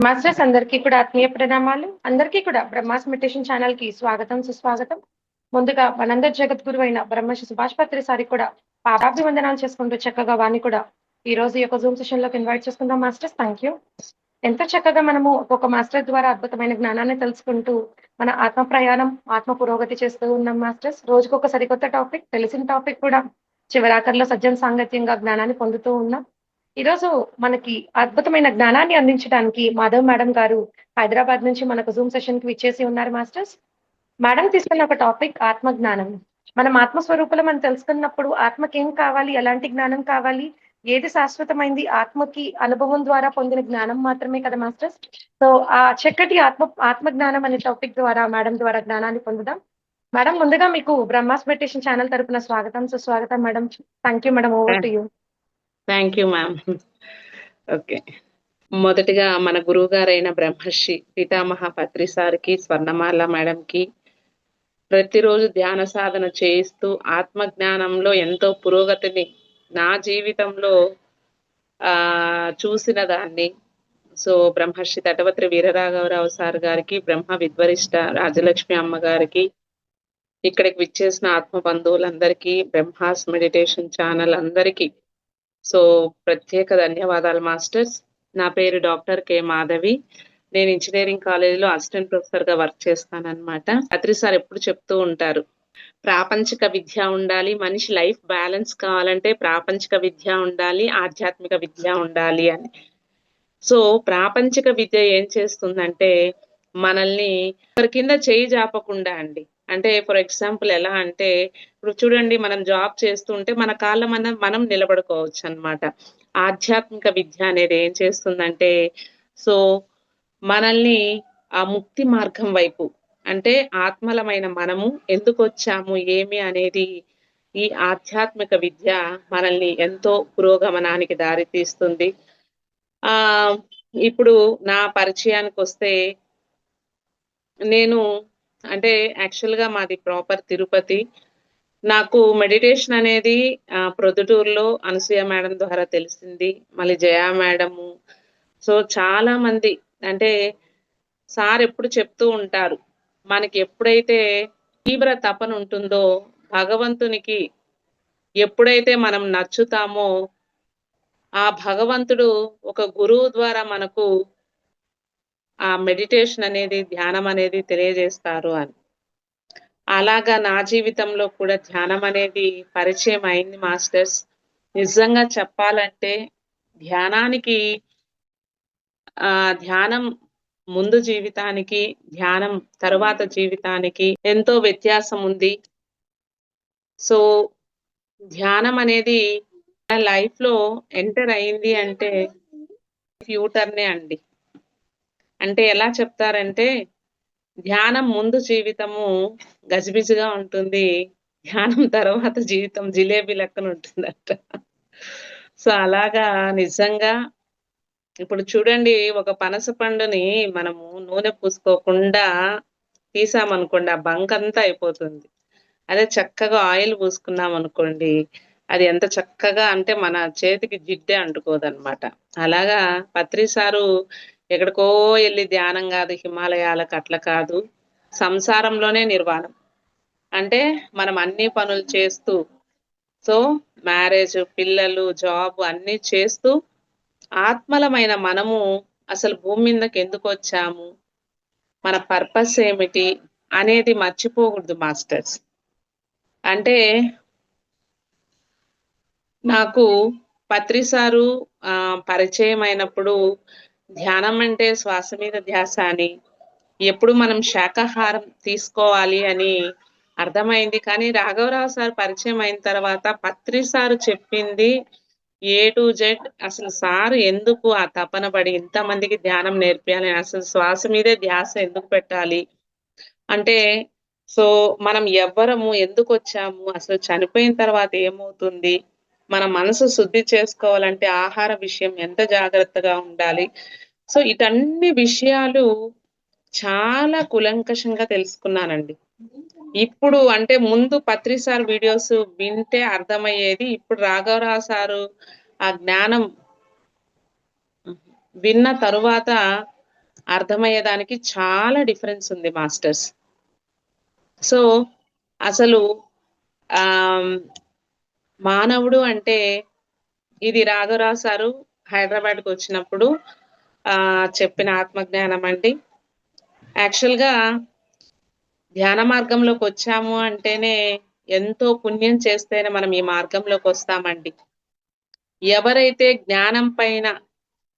Masters అందరికీ కూడా ఆత్మీయ ప్రణామాలు. అందరికీ కూడా బ్రహ్మాస్ మెడిటేషన్ ఛానెల్‌కి స్వాగతం, సుస్వాగతం. ముందుగా మనందరి జగద్గురువు అయిన బ్రహ్మర్షి సుభాష్ పత్రి సారికి కూడా పాదాభివందనాలు చేసుకుంటూ చక్కగా వారిని కూడా ఈరోజు ఈ యొక్క జూమ్ సెషన్‌లోకి ఇన్వైట్ చేసుకుందాం మాస్టర్స్. Thank you. ఎంతో చక్కగా మనము ఒక్కొక్క మాస్టర్ ద్వారా అద్భుతమైన జ్ఞానాన్ని తెలుసుకుంటూ మన ఆత్మ ప్రయాణం, ఆత్మ పురోగతి చేస్తూ ఉన్నాం మాస్టర్స్. రోజుకొక సరికొత్త టాపిక్, తెలిసిన టాపిక్ కూడా చివరాఖరిలో సజ్జన సాంగత్యంగా జ్ఞానాన్ని పొందుతూ ఉన్నాం. ఈరోజు మనకి అద్భుతమైన జ్ఞానాన్ని అందించడానికి మాధవ్ మేడం గారు హైదరాబాద్ నుంచి మనకు జూమ్ సెషన్‌కి విచ్చేసి ఉన్నారు మాస్టర్స్. మేడం తీసుకున్న ఒక టాపిక్ ఆత్మ జ్ఞానం. మనం ఆత్మస్వరూపులం అని తెలుసుకున్నప్పుడు ఆత్మకేం కావాలి? ఎలాంటి జ్ఞానం కావాలి? ఏది శాశ్వతమైంది? ఆత్మకి అనుభవం ద్వారా పొందిన జ్ఞానం మాత్రమే కదా మాస్టర్స్. సో, ఆ చక్కటి ఆత్మ జ్ఞానం అనే టాపిక్ ద్వారా మేడం ద్వారా జ్ఞానాన్ని పొందుదాం. మేడం ముందుగా మీకు బ్రహ్మాస్ మెడిటేషన్ ఛానెల్ తరపున స్వాగతం, సుస్వాగతం madam. Thank you madam. Over to you. Thank you ma'am. Okay. మొదటిగా మన గురువు గారైన బ్రహ్మర్షి పితామహ పత్రి సార్కి, స్వర్ణమాల మేడంకి ప్రతిరోజు ధ్యాన సాధన చేయిస్తూ ఆత్మ జ్ఞానంలో ఎంతో పురోగతిని నా జీవితంలో చూసిన దాన్ని. సో బ్రహ్మర్షి తటవత్రి వీరరాఘవరావు సార్ గారికి, బ్రహ్మ విద్వరిష్ట రాజలక్ష్మి అమ్మ గారికి, ఇక్కడికి విచ్చేసిన ఆత్మ బంధువులందరికీ, బ్రహ్మాస్ మెడిటేషన్ ఛానల్ అందరికీ సో ప్రత్యేక ధన్యవాదాలు మాస్టర్స్. నా పేరు డాక్టర్ కె మాధవి. నేను ఇంజనీరింగ్ కాలేజీలో అసిస్టెంట్ ప్రొఫెసర్ గా వర్క్ చేస్తానన్నమాట. పత్రి సార్ ఎప్పుడు చెప్తూ ఉంటారు, ప్రాపంచిక విద్య ఉండాలి, మనిషి లైఫ్ బ్యాలెన్స్ కావాలంటే ప్రాపంచిక విద్య ఉండాలి, ఆధ్యాత్మిక విద్య ఉండాలి అని. సో ప్రాపంచిక విద్య ఏం చేస్తుందంటే మనల్ని ఒకరి కింద చేయి జాపకుండా అండి. అంటే ఫర్ ఎగ్జాంపుల్ ఎలా అంటే, ఇప్పుడు చూడండి మనం జాబ్ చేస్తుంటే మన కాళ్ళ మనం నిలబడుకోవచ్చు అన్నమాట. ఆధ్యాత్మిక విద్య అనేది ఏం చేస్తుందంటే, సో మనల్ని ఆ ముక్తి మార్గం వైపు, అంటే ఆత్మలమైన మనము ఎందుకొచ్చాము ఏమి అనేది ఈ ఆధ్యాత్మిక విద్య మనల్ని ఎంతో పురోగమనానికి దారితీస్తుంది. ఇప్పుడు నా పరిచయానికొస్తే, నేను అంటే యాక్చువల్‌గా మాది ప్రాపర్ తిరుపతి. నాకు మెడిటేషన్ అనేది ప్రొద్దుటూరులో అనసూయ మేడం ద్వారా తెలిసింది. మళ్ళీ జయా మేడము. సో చాలా మంది అంటే సార్ ఎప్పుడు చెప్తూ ఉంటారు, మనకి ఎప్పుడైతే తీవ్ర తపన ఉంటుందో భగవంతునికి ఎప్పుడైతే మనం నచ్చుతామో ఆ భగవంతుడు ఒక గురువు ద్వారా మనకు ఆ మెడిటేషన్ అనేది, ధ్యానం అనేది తెలియజేస్తారు అని. అలాగా నా జీవితంలో కూడా ధ్యానం అనేది పరిచయం అయింది మాస్టర్స్. నిజంగా చెప్పాలంటే ధ్యానానికి ధ్యానం ముందు జీవితానికి, ధ్యానం తరువాత జీవితానికి ఎంతో వ్యత్యాసం ఉంది. సో ధ్యానం అనేది నా లైఫ్‌లో ఎంటర్ అయింది అంటే ఫ్యూటర్‌నే అండి. అంటే ఎలా చెప్తారంటే, ధ్యానం ముందు జీవితము గజిబిజిగా ఉంటుంది. ధ్యానం తర్వాత జీవితం జిలేబీ లెక్కన ఉంటుందంట. సో అలాగా నిజంగా ఇప్పుడు చూడండి, ఒక పనస పండుని మనము నూనె పూసుకోకుండా తీసామనుకోండి, ఆ బంకంతా అయిపోతుంది. అదే చక్కగా ఆయిల్ పూసుకున్నామనుకోండి, అది ఎంత చక్కగా అంటే మన చేతికి జిడ్డే అంటుకోదనమాట. అలాగా పత్రి సారు ఎక్కడికో ఎళ్లి ధ్యానం గాదు, హిమాలయాలకు అట్లా కాదు. సంసారంలోనే నిర్వాణం. అంటే మనం అన్ని పనులు చేస్తూ, సో మ్యారేజ్, పిల్లలు, జాబ్ అన్నీ చేస్తూ ఆత్మలమైన మనము అసలు భూమి మీదకెందుకొచ్చాము, మన పర్పస్ ఏమిటి అనేది మర్చిపోకూడదు మాస్టర్స్. అంటే నాకు పత్రి సారు పరిచయం అయినప్పుడు ధ్యానం అంటే శ్వాస మీద ధ్యాస అని, ఎప్పుడు మనం శాకాహారం తీసుకోవాలి అని అర్థమైంది. కానీ రాఘవరావు సార్ పరిచయం అయిన తర్వాత పత్రి సారు చెప్పింది ఏ టు జెడ్, అసలు సారు ఎందుకు ఆ తపన పడి ఇంతమందికి ధ్యానం నేర్పియాలి, అసలు శ్వాస మీదే ధ్యాస ఎందుకు పెట్టాలి అంటే, సో మనం ఎవ్వరము, ఎందుకొచ్చాము, అసలు చనిపోయిన తర్వాత ఏమవుతుంది, మన మనసు శుద్ధి చేసుకోవాలంటే ఆహార విషయం ఎంత జాగ్రత్తగా ఉండాలి. సో ఇటన్ని విషయాలు చాలా కులంకషంగా తెలుసుకున్నానండి. ఇప్పుడు అంటే ముందు పత్రి సార్ వీడియోస్ వింటే అర్థమయ్యేది. ఇప్పుడు రాఘవరావు సారు ఆ జ్ఞానం విన్న తరువాత అర్థమయ్యేదానికి చాలా డిఫరెన్స్ ఉంది మాస్టర్స్. సో అసలు మానవుడు అంటే ఇది రాఘవరావు సారు హైదరాబాద్కి వచ్చినప్పుడు చెప్పిన ఆత్మజ్ఞానం అండి. యాక్చువల్గా ధ్యాన మార్గంలోకి వచ్చాము అంటేనే ఎంతో పుణ్యం చేస్తేనే మనం ఈ మార్గంలోకి వస్తామండి. ఎవరైతే జ్ఞానం పైన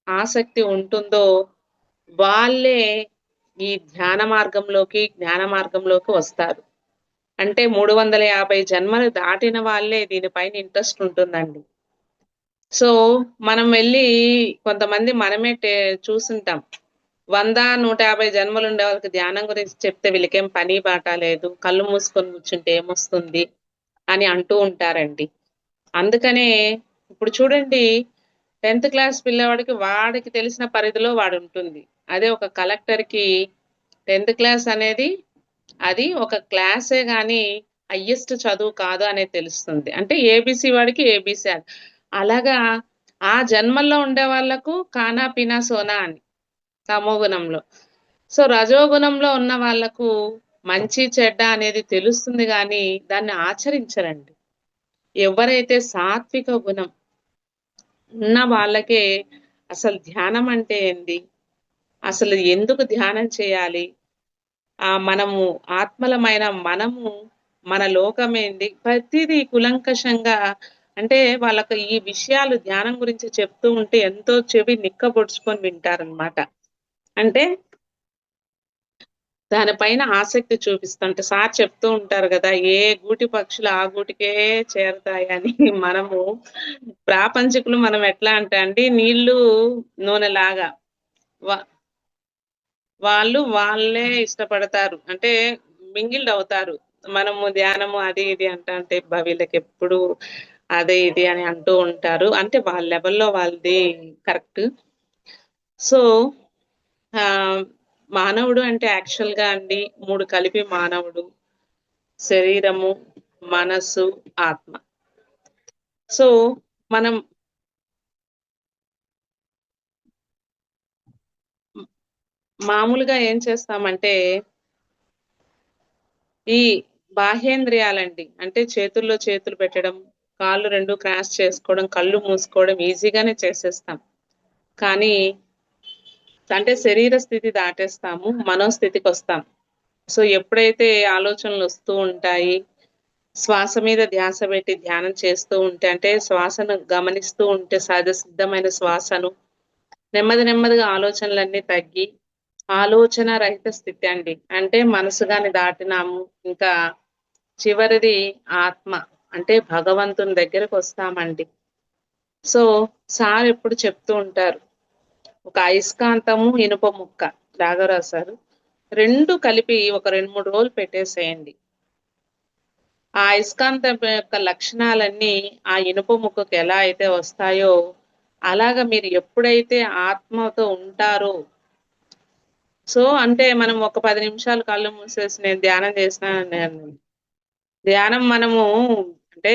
ఆసక్తి ఉంటుందో వాళ్ళే ఈ జ్ఞాన మార్గంలోకి వస్తారు. అంటే 350 జన్మలు దాటిన వాళ్ళే దీనిపైన ఇంట్రెస్ట్ ఉంటుందండి. సో మనం వెళ్ళి కొంతమంది మనమే చూసుంటాం. 100, 150 జన్మలు ఉండే వాళ్ళకి ధ్యానం గురించి చెప్తే వీళ్ళకేం పని బాట లేదు, కళ్ళు మూసుకొని కూర్చుంటే ఏమొస్తుంది అని అంటూ ఉంటారండి. అందుకనే ఇప్పుడు చూడండి 10th క్లాస్ పిల్లవాడికి వాడికి తెలిసిన పరిధిలో వాడు ఉంటుంది. అదే ఒక కలెక్టర్‌కి 10th క్లాస్ అనేది అది ఒక క్లాసే గాని హైయెస్ట్ చదువు కాదు అనేది తెలుస్తుంది. అంటే ఏబీసీ వాడికి ఏబీసీ అని. అలాగా ఆ జన్మల్లో ఉండే వాళ్ళకు కానా పీనా సోనా అని తమోగుణంలో. సో రజోగుణంలో ఉన్న వాళ్ళకు మంచి చెడ్డ అనేది తెలుస్తుంది గాని దాన్ని ఆచరించరండి. ఎవరైతే సాత్విక గుణం ఉన్న వాళ్ళకే అసలు ధ్యానం అంటే ఏంది? అసలు ఎందుకు ధ్యానం చేయాలి? మనము ఆత్మలమైన మనము, మన లోకమేంది? ప్రతిదీ కులంకషంగా అంటే వాళ్ళకి ఈ విషయాలు ధ్యానం గురించి చెప్తూ ఉంటే ఎంతో చెవి నిక్కబొడుచుకొని వింటారనమాట. అంటే దానిపైన ఆసక్తి చూపిస్తుంటే సార్ చెప్తూ ఉంటారు గదా! ఏ గూటి పక్షులు ఆ గూటికే చేరతాయని. మనము ప్రాపంచికులు మనం ఎట్లా అంటే అండి నీళ్ళు నూనెలాగా. వ వాళ్ళు వాళ్ళే ఇష్టపడతారు. అంటే మింగిల్డ్ అవుతారు. మనము ధ్యానము అది ఇది అంటాంటే అబ్బా! వీళ్ళకెప్పుడు అదే ఇది అని అంటూ ఉంటారు. అంటే వాళ్ళ లెవెల్‌లో వాళ్ళది కరెక్ట్. సో మానవుడు అంటే యాక్చువల్‌గా అండి 3 కలిపి మానవుడు. శరీరము, మనస్సు, ఆత్మ. సో మనం మామూలుగా ఏం చేస్తామంటే ఈ బాహ్యేంద్రియాలండి. అంటే చేతుల్లో చేతులు పెట్టడం, కాళ్ళు 2 క్రాస్ చేసుకోవడం, కళ్ళు మూసుకోవడం ఈజీగానే చేసేస్తాం. కానీ అంటే శరీర స్థితి దాటేస్తాము. మనోస్థితికొస్తాం. సో ఎప్పుడైతే ఆలోచనలొస్తూ ఉంటాయి, శ్వాస మీద ధ్యాస పెట్టి ధ్యానం చేస్తూ ఉంటే అంటే శ్వాసను గమనిస్తూ ఉంటే సహజ సిద్ధమైన శ్వాసను నెమ్మదిగా ఆలోచనలన్నీ తగ్గి ఆలోచన రహిత స్థితి అండి. అంటే మనసు గాని దాటినాము. ఇంకా చివరిది ఆత్మ. అంటే భగవంతుని దగ్గరకొస్తామండి. సో సార్ ఎప్పుడు చెప్తూ ఉంటారు. ఒక అయస్కాంతము, ఇనుప ముక్క రాఘవరావు సారు. 2 కలిపి ఒక 2, 3 రోజులు పెట్టేసేయండి. ఆ అయస్కాంతం యొక్క లక్షణాలన్నీ ఆ ఇనుప ముక్కకు ఎలా అయితే వస్తాయో, అలాగా మీరు ఎప్పుడైతే ఆత్మతో ఉంటారో సో అంటే మనం ఒక 10 నిమిషాలు కళ్ళు మూసేసి నేను ధ్యానం చేసినానని ధ్యానం మనము అంటే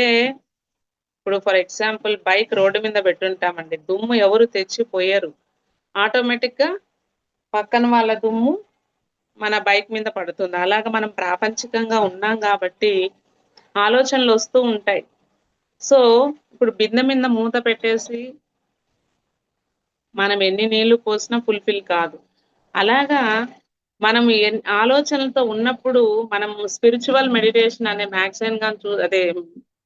ఇప్పుడు ఫర్ ఎగ్జాంపుల్ బైక్ రోడ్డు మీద పెట్టుంటామండి. దుమ్ము ఎవరు తెచ్చి పోయరు. ఆటోమేటిక్‌గా పక్కన వాళ్ళ దుమ్ము మన బైక్ మీద పడుతుంది. అలాగా మనం ప్రాపంచికంగా ఉన్నాం గాబట్టి ఆలోచనలొస్తూ ఉంటాయి. సో ఇప్పుడు బిందె మీద మూత పెట్టేసి మనం ఎన్ని నీళ్లు పోసినా ఫుల్‌ఫిల్ కాదు. అలాగా మనం ఆలోచనలతో ఉన్నప్పుడు మనం స్పిరిచ్యువల్ మెడిటేషన్ అనే మ్యాగజైన్ గాని అదే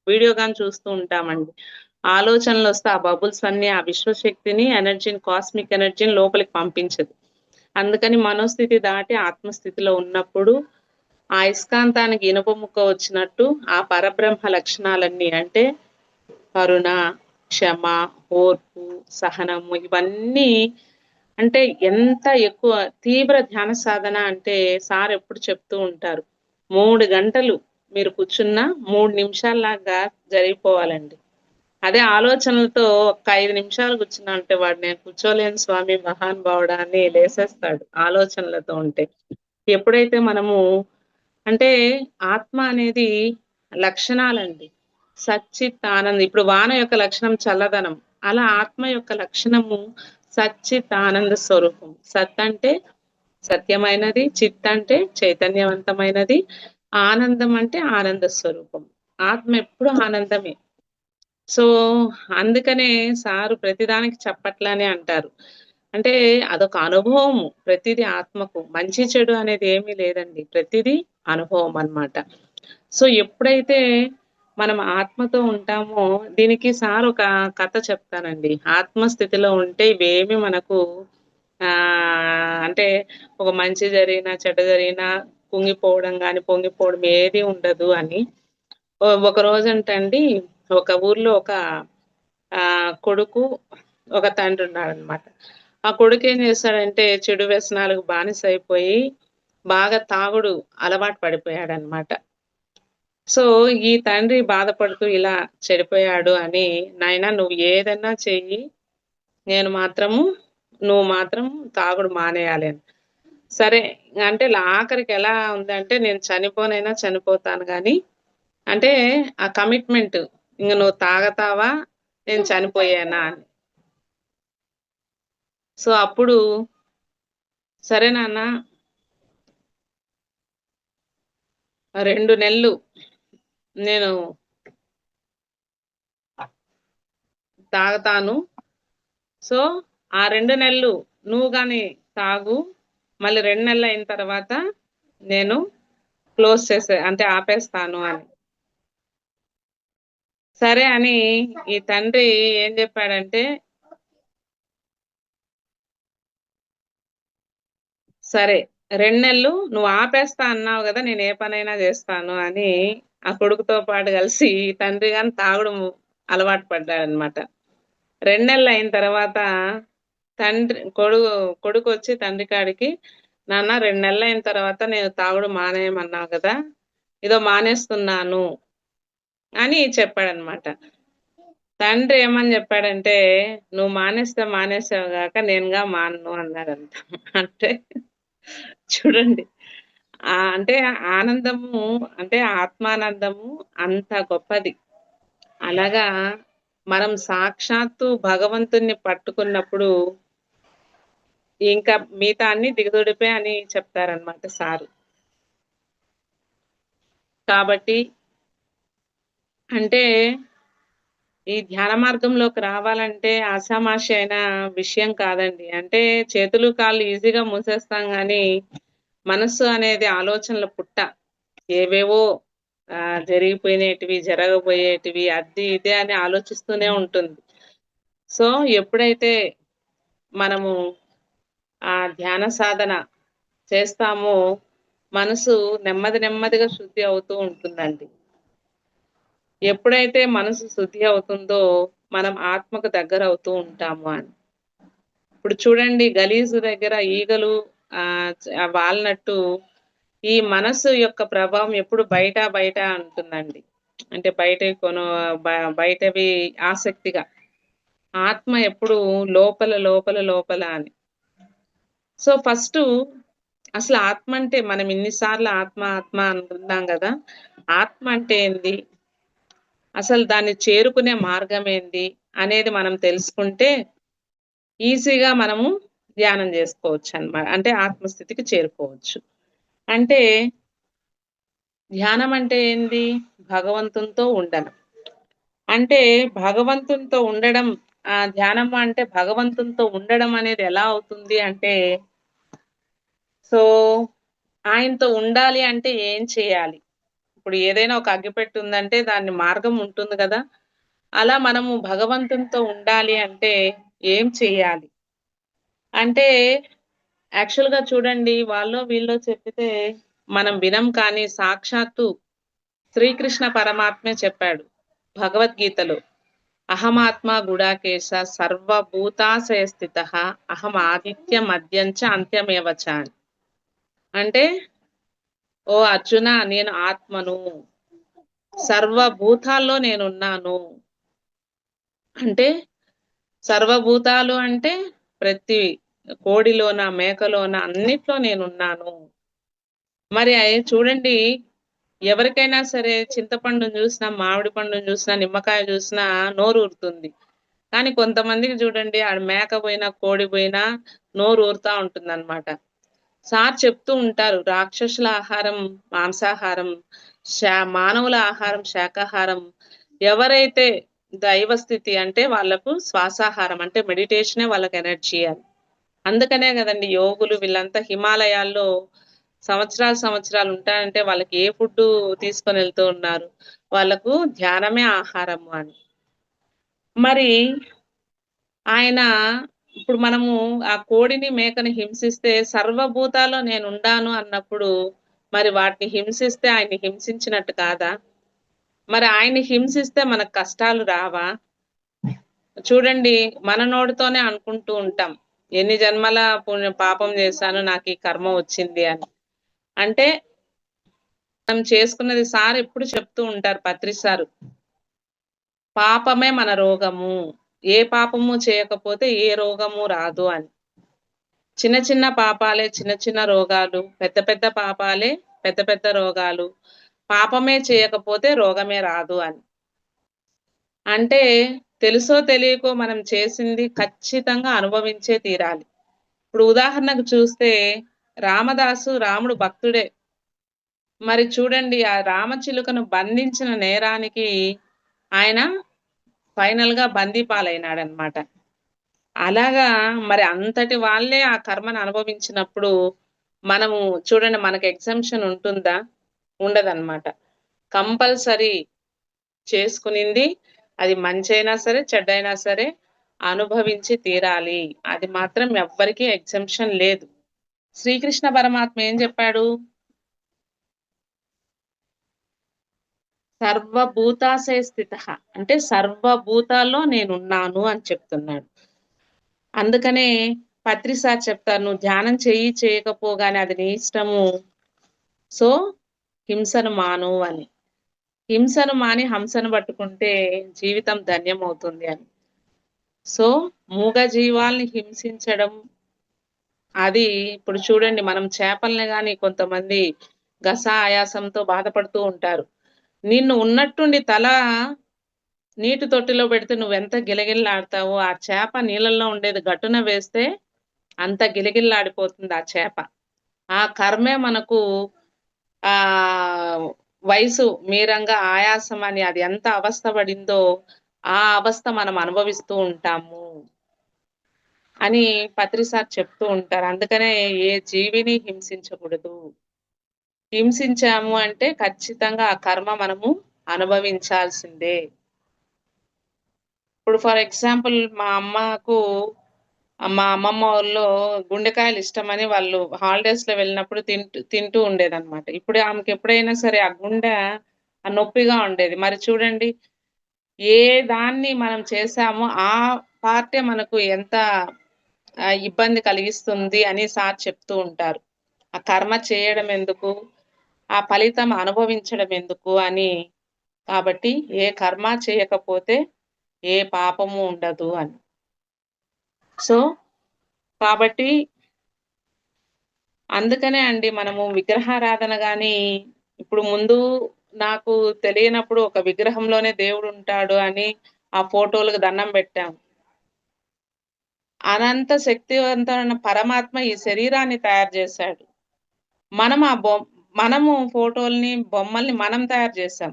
వీడియో గాని చూస్తూ ఉంటామండి. ఆలోచనలొస్తే ఆ బబుల్స్ అన్నీ ఆ విశ్వశక్తిని, ఎనర్జీని, కాస్మిక్ ఎనర్జీని లోపలికి పంపించదు. అందుకని మనోస్థితి దాటి ఆత్మస్థితిలో ఉన్నప్పుడు ఆ అయస్కాంతానికి ఇనుప ముక్క వచ్చినట్టు ఆ పరబ్రహ్మ లక్షణాలన్నీ అంటే కరుణ, క్షమ, ఓర్పు, సహనము ఇవన్నీ అంటే ఎంత ఎక్కువ తీవ్ర ధ్యాన సాధన అంటే సార్ ఎప్పుడు చెప్తూ ఉంటారు. 3 గంటలు మీరు కూర్చున్నా 3 నిమిషాల్లాగా జరిగిపోవాలండి. అదే ఆలోచనలతో ఒక్క 5 నిమిషాలు కూర్చున్నా అంటే వాడు నేను కూర్చోలేను స్వామి మహానుభావుడా అని లేసేస్తాడు ఆలోచనలతో ఉంటే. ఎప్పుడైతే మనము అంటే ఆత్మ అనేది లక్షణాలండి. సచ్చిత్ ఆనంద్. ఇప్పుడు వాన యొక్క లక్షణం చల్లదనం. అలా ఆత్మ యొక్క లక్షణము సచ్చిత్ ఆనంద స్వరూపం. సత్ అంటే సత్యమైనది, చిత్ అంటే చైతన్యవంతమైనది, ఆనందం అంటే ఆనంద స్వరూపం. ఆత్మ ఎప్పుడు ఆనందమే. సో, అందుకనే సారు ప్రతిదానికి చప్పట్లనే అంటారు. అంటే అదొక అనుభవము. ప్రతిది ఆత్మకు. మంచి, చెడు అనేది ఏమీ లేదండి. ప్రతిది అనుభవం అన్నమాట. సో, ఎప్పుడైతే మనం ఆత్మతో ఉంటామో దీనికి సార్ ఒక కథ చెప్తానండి. ఆత్మ స్థితిలో ఉంటే ఇవేమి మనకు అంటే ఒక మంచి జరిగినా, చెడ్డ జరిగినా కుంగిపోవడం గాని, పొంగిపోవడం ఏది ఉండదు అని. ఒక రోజంటండి ఒక ఊర్లో ఒక కొడుకు, ఒక తండ్రి ఉన్నారనమాట. ఆ కొడుకేం చేస్తాడంటే చెడు వ్యసనాలకు బానిసైపోయి బాగా తాగుడు అలవాటు పడిపోయాడనమాట. సో, ఈ తండ్రి బాధపడుతూ ఇలా చెడిపోయాడు అని, "నాయనా నువ్వు ఏదన్నా చెయ్యి, నేను మాత్రము నువ్వు మాత్రం తాగుడు మానేయాలి" అని. సరే అంటే ఆఖరికి ఎలా ఉందంటే, "నేను చనిపోనైనా చనిపోతాను గానీ" అంటే ఆ కమిట్మెంట్ ఇంగ నువ్వు తాగతావా? నేను చనిపోయేనా అని. సో, అప్పుడు సరే నాన్న 2 నెలలు నేను తాగుతాను. సో, ఆ 2 నెలలు నువ్వు గాని తాగు. మళ్ళీ 2 నెలలయిన తర్వాత నేను అంటే ఆపేస్తాను అని. సరే అని ఈ తండ్రి ఏం జెప్పాడంటే, సరే 2 నెలలు నువ్వు ఆపేస్తా అన్నావు గదా! నేను ఏ పనైనా జేస్తాను అని ఆ కొడుకుతో పాటు కలిసి తండ్రి గాని తాగుడు అలవాటు పడ్డాడనమాట. 2 నెలలయిన తర్వాత తండ్రి కొడుకొచ్చి తండ్రి కాడికి, "నాన్న 2 నెలలయిన తర్వాత నేను తాగుడు మానేయమన్నావు గదా! ఇదో మానేస్తున్నాను" అని చెప్పాడనమాట. తండ్రి ఏమని జెప్పాడంటే, "నువ్వు మానేస్తే మానేసావు గాక నేనుగా మానను" అన్నాడంట. అంటే చూడండి. అంటే ఆనందము అంటే ఆత్మానందము అంత గొప్పది. అలాగా మనం సాక్షాత్తు భగవంతుడిని పట్టుకున్నప్పుడు ఇంకా మిగతా అన్నీ దిగదుడిపే అని చెప్తారనమాట సారు. కాబట్టి అంటే ఈ ధ్యాన మార్గంలోకి రావాలంటే ఆషామాషి అయిన విషయం కాదండి. అంటే చేతులు, కాళ్ళు ఈజీగా మూసేస్తాం గానీ, మనస్సు అనేది ఆలోచనల పుట్ట. ఏవేవో జరిగిపోయినేటివి, జరగబోయేటివి, అది ఇదే అని ఆలోచిస్తూనే ఉంటుంది. సో, ఎప్పుడైతే మనము ఆ ధ్యాన సాధన చేస్తామో, మనసు నెమ్మది నెమ్మదిగా శుద్ధి అవుతూ ఉంటుందండి. ఎప్పుడైతే మనసు శుద్ధి అవుతుందో, మనం ఆత్మకు దగ్గరవుతూ ఉంటాము అని. ఇప్పుడు చూడండి గలీజు దగ్గర ఈగలు వాలినట్టు ఈ మనస్సు యొక్క ప్రభావం ఎప్పుడు బయట బయట ఉంటుందండి. అంటే బయటవి బయటవి ఆసక్తిగా. ఆత్మ ఎప్పుడు లోపల లోపల లోపల అని. సో, ఫస్టు అసలు ఆత్మ అంటే మనం ఇన్ని సార్లు ఆత్మ, ఆత్మ అనుకుంటున్నాం గదా! ఆత్మ అంటే ఏంది? అసలు దాన్ని చేరుకునే మార్గమేంది? అనేది మనం తెలుసుకుంటే ఈజీగా మనము ధ్యానం జేసుకోవచ్చనమాట. అంటే ఆత్మస్థితికి చేరుకోవచ్చు. అంటే ధ్యానం అంటే ఏంది? భగవంతునితో ఉండడం. అంటే భగవంతునితో ఉండడం ధ్యానం అంటే భగవంతునితో ఉండడం అనేది ఎలా అవుతుంది అంటే, సో, ఆయనతో ఉండాలి అంటే ఏం చేయాలి? ఇప్పుడు ఏదైనా ఒక అగ్గిపెట్టె ఉందంటే దాని మార్గం ఉంటుంది గదా! అలా మనము భగవంతునితో ఉండాలి అంటే ఏం చేయాలి? అంటే యాక్చువల్‌గా చూడండి వాళ్ళో వీళ్ళో చెప్పితే మనం వినం కానీ సాక్షాత్తు శ్రీకృష్ణ పరమాత్మే చెప్పాడు భగవద్గీతలో. అహమాత్మ గుడాకేశ సర్వభూతాశయ స్థితః అహం ఆదిత్య మధ్యం చ అంత్యమేవ చ అని. అంటే ఓ అర్జున నేను ఆత్మను. సర్వభూతాల్లో నేనున్నాను. అంటే సర్వభూతాలు అంటే ప్రతి కోడిలోన, మేకలోన అన్నిట్లో నేనున్నాను. మరి చూడండి ఎవరికైనా సరే చింతపండుని జూసినా, మామిడి పండుని జూసినా, నిమ్మకాయ జూసినా నోరూరుతుంది. కానీ కొంతమందికి జూడండి ఆడ మేక బోయినా, కోడి బోయినా నోరూరుతా ఉంటుందనమాట. సార్ చెప్తూ ఉంటారు, రాక్షసుల ఆహారం మాంసాహారం, మానవుల ఆహారం శాకాహారం. ఎవరైతే దైవ స్థితి అంటే వాళ్ళకు శ్వాసాహారం అంటే మెడిటేషనే వాళ్ళకి ఎనర్జీ అని. అందుకనే గదండీ యోగులు వీళ్ళంతా హిమాలయాల్లో సంవత్సరాలు ఉంటారంటే వాళ్ళకి ఏ ఫుడ్డు తీసుకొనెళ్తూ ఉన్నారు. వాళ్ళకు ధ్యానమే ఆహారము అని. మరి ఆయన ఇప్పుడు మనము ఆ కోడిని, మేకని హింసిస్తే సర్వభూతాల్లో నేనుండాను అన్నప్పుడు మరి వాటిని హింసిస్తే ఆయన్ని హింసించినట్టు కాదా? మరి ఆయన్ని హింసిస్తే మనకు కష్టాలు రావా? చూడండి మన నోటితోనే అనుకుంటూ ఉంటాం. ఎన్ని జన్మల పాపం చేశాను నాకీ కర్మ వచ్చింది అని. అంటే మనం చేసుకున్నది సార్ ఎప్పుడు చెప్తూ ఉంటారు పత్రి సారు. పాపమే మన రోగము. ఏ పాపము చేయకపోతే ఏ రోగము రాదు అని. చిన్న చిన్న పాపాలే చిన్న చిన్న రోగాలు, పెద్ద పెద్ద పాపాలే పెద్ద పెద్ద రోగాలు. పాపమే చేయకపోతే రోగమే రాదు అని. అంటే తెలుసో తెలియకో మనం చేసింది ఖచ్చితంగా అనుభవించే తీరాలి. ఇప్పుడు ఉదాహరణకు చూస్తే రాముడు భక్తుడే. మరి చూడండి ఆ రామచిలుకను బంధించిన నేరానికి ఆయన ఫైనల్‌గా బందీ పాలైనాడన్నమాట. అలాగా మరి అంతటి వాళ్ళే ఆ కర్మను అనుభవించినప్పుడు మనము చూడండి మనకు ఎగ్జంప్షన్ ఉంటుందా? ఉండదన్నమాట. కంపల్సరీ చేసుకునింది అది మంచైనా సరే, చెడ్డైనా సరే అనుభవించి తీరాలి. అది మాత్రం ఎవ్వరికీ ఎగ్జంప్షన్ లేదు. శ్రీకృష్ణ పరమాత్మ ఏం చెప్పాడు? సర్వభూతాశయ స్థితః అంటే సర్వభూతాల్లో నేనున్నాను అని చెప్తున్నాడు. అందుకనే పత్రి సార్ చెప్తారు, "నువ్వు ధ్యానం చెయ్యి, చేయకపోగానే అది నీ ఇష్టము. సో, హింసను మాను" అని. హింసను మాని హంసను పట్టుకుంటే జీవితం ధన్యమవుతుంది అని. సో, మూగ జీవాల్ని హింసించడం అది ఇప్పుడు చూడండి మనం చేపల్ని గాని కొంతమంది ఆయాసంతో బాధపడుతూ ఉంటారు. నిన్ను ఉన్నట్టుండి తల నీటి తొట్టిలో పెడితే నువ్వెంత గిలగిల్లాడతావో, ఆ చేప నీళ్ళల్లో ఉండేది గట్టున వేస్తే అంత గిలగిల్లాడిపోతుంది ఆ చేప. ఆ కర్మే మనకు వయసు మీరంగా ఆయాసం అని అది ఎంత అవస్థ పడిందో, ఆ అవస్థ మనం అనుభవిస్తూ ఉంటాము అని పత్రి సార్ చెప్తూ ఉంటారు. అందుకనే ఏ జీవిని హింసించకూడదు. హింసించాము అంటే ఖచ్చితంగా ఆ కర్మ మనము అనుభవించాల్సిందే. ఇప్పుడు ఫర్ ఎగ్జాంపుల్ మా అమ్మమ్మ ఊర్లో గుండెకాయలు ఇష్టమని వాళ్ళు హాలిడేస్‌లో వెళ్ళినప్పుడు తింటూ ఉండేదన్నమాట. ఇప్పుడు ఆమెకెప్పుడైనా సరే ఆ గుండె నొప్పిగా ఉండేది. మరి చూడండి ఏ దాన్ని మనం చేశామో ఆ పార్టే మనకు ఎంత ఇబ్బంది కలిగిస్తుంది అని సార్ చెప్తూ ఉంటారు. ఆ కర్మ చేయడం ఎందుకు? ఆ ఫలితం అనుభవించడం ఎందుకు అని. కాబట్టి ఏ కర్మ చేయకపోతే ఏ పాపము ఉండదు అని. సో, కాబట్టి అందుకనే అండి మనము విగ్రహారాధన గాని ఇప్పుడు ముందు నాకు తెలియనప్పుడు ఒక విగ్రహంలోనే దేవుడుంటాడు అని ఆ ఫోటోలకు దండం పెట్టాం. అనంత శక్తివంతమైన పరమాత్మ ఈ శరీరాన్ని తయారు చేశాడు. మనం ఆ మనము ఫోటోల్ని, బొమ్మల్ని మనం తయారు చేశాం.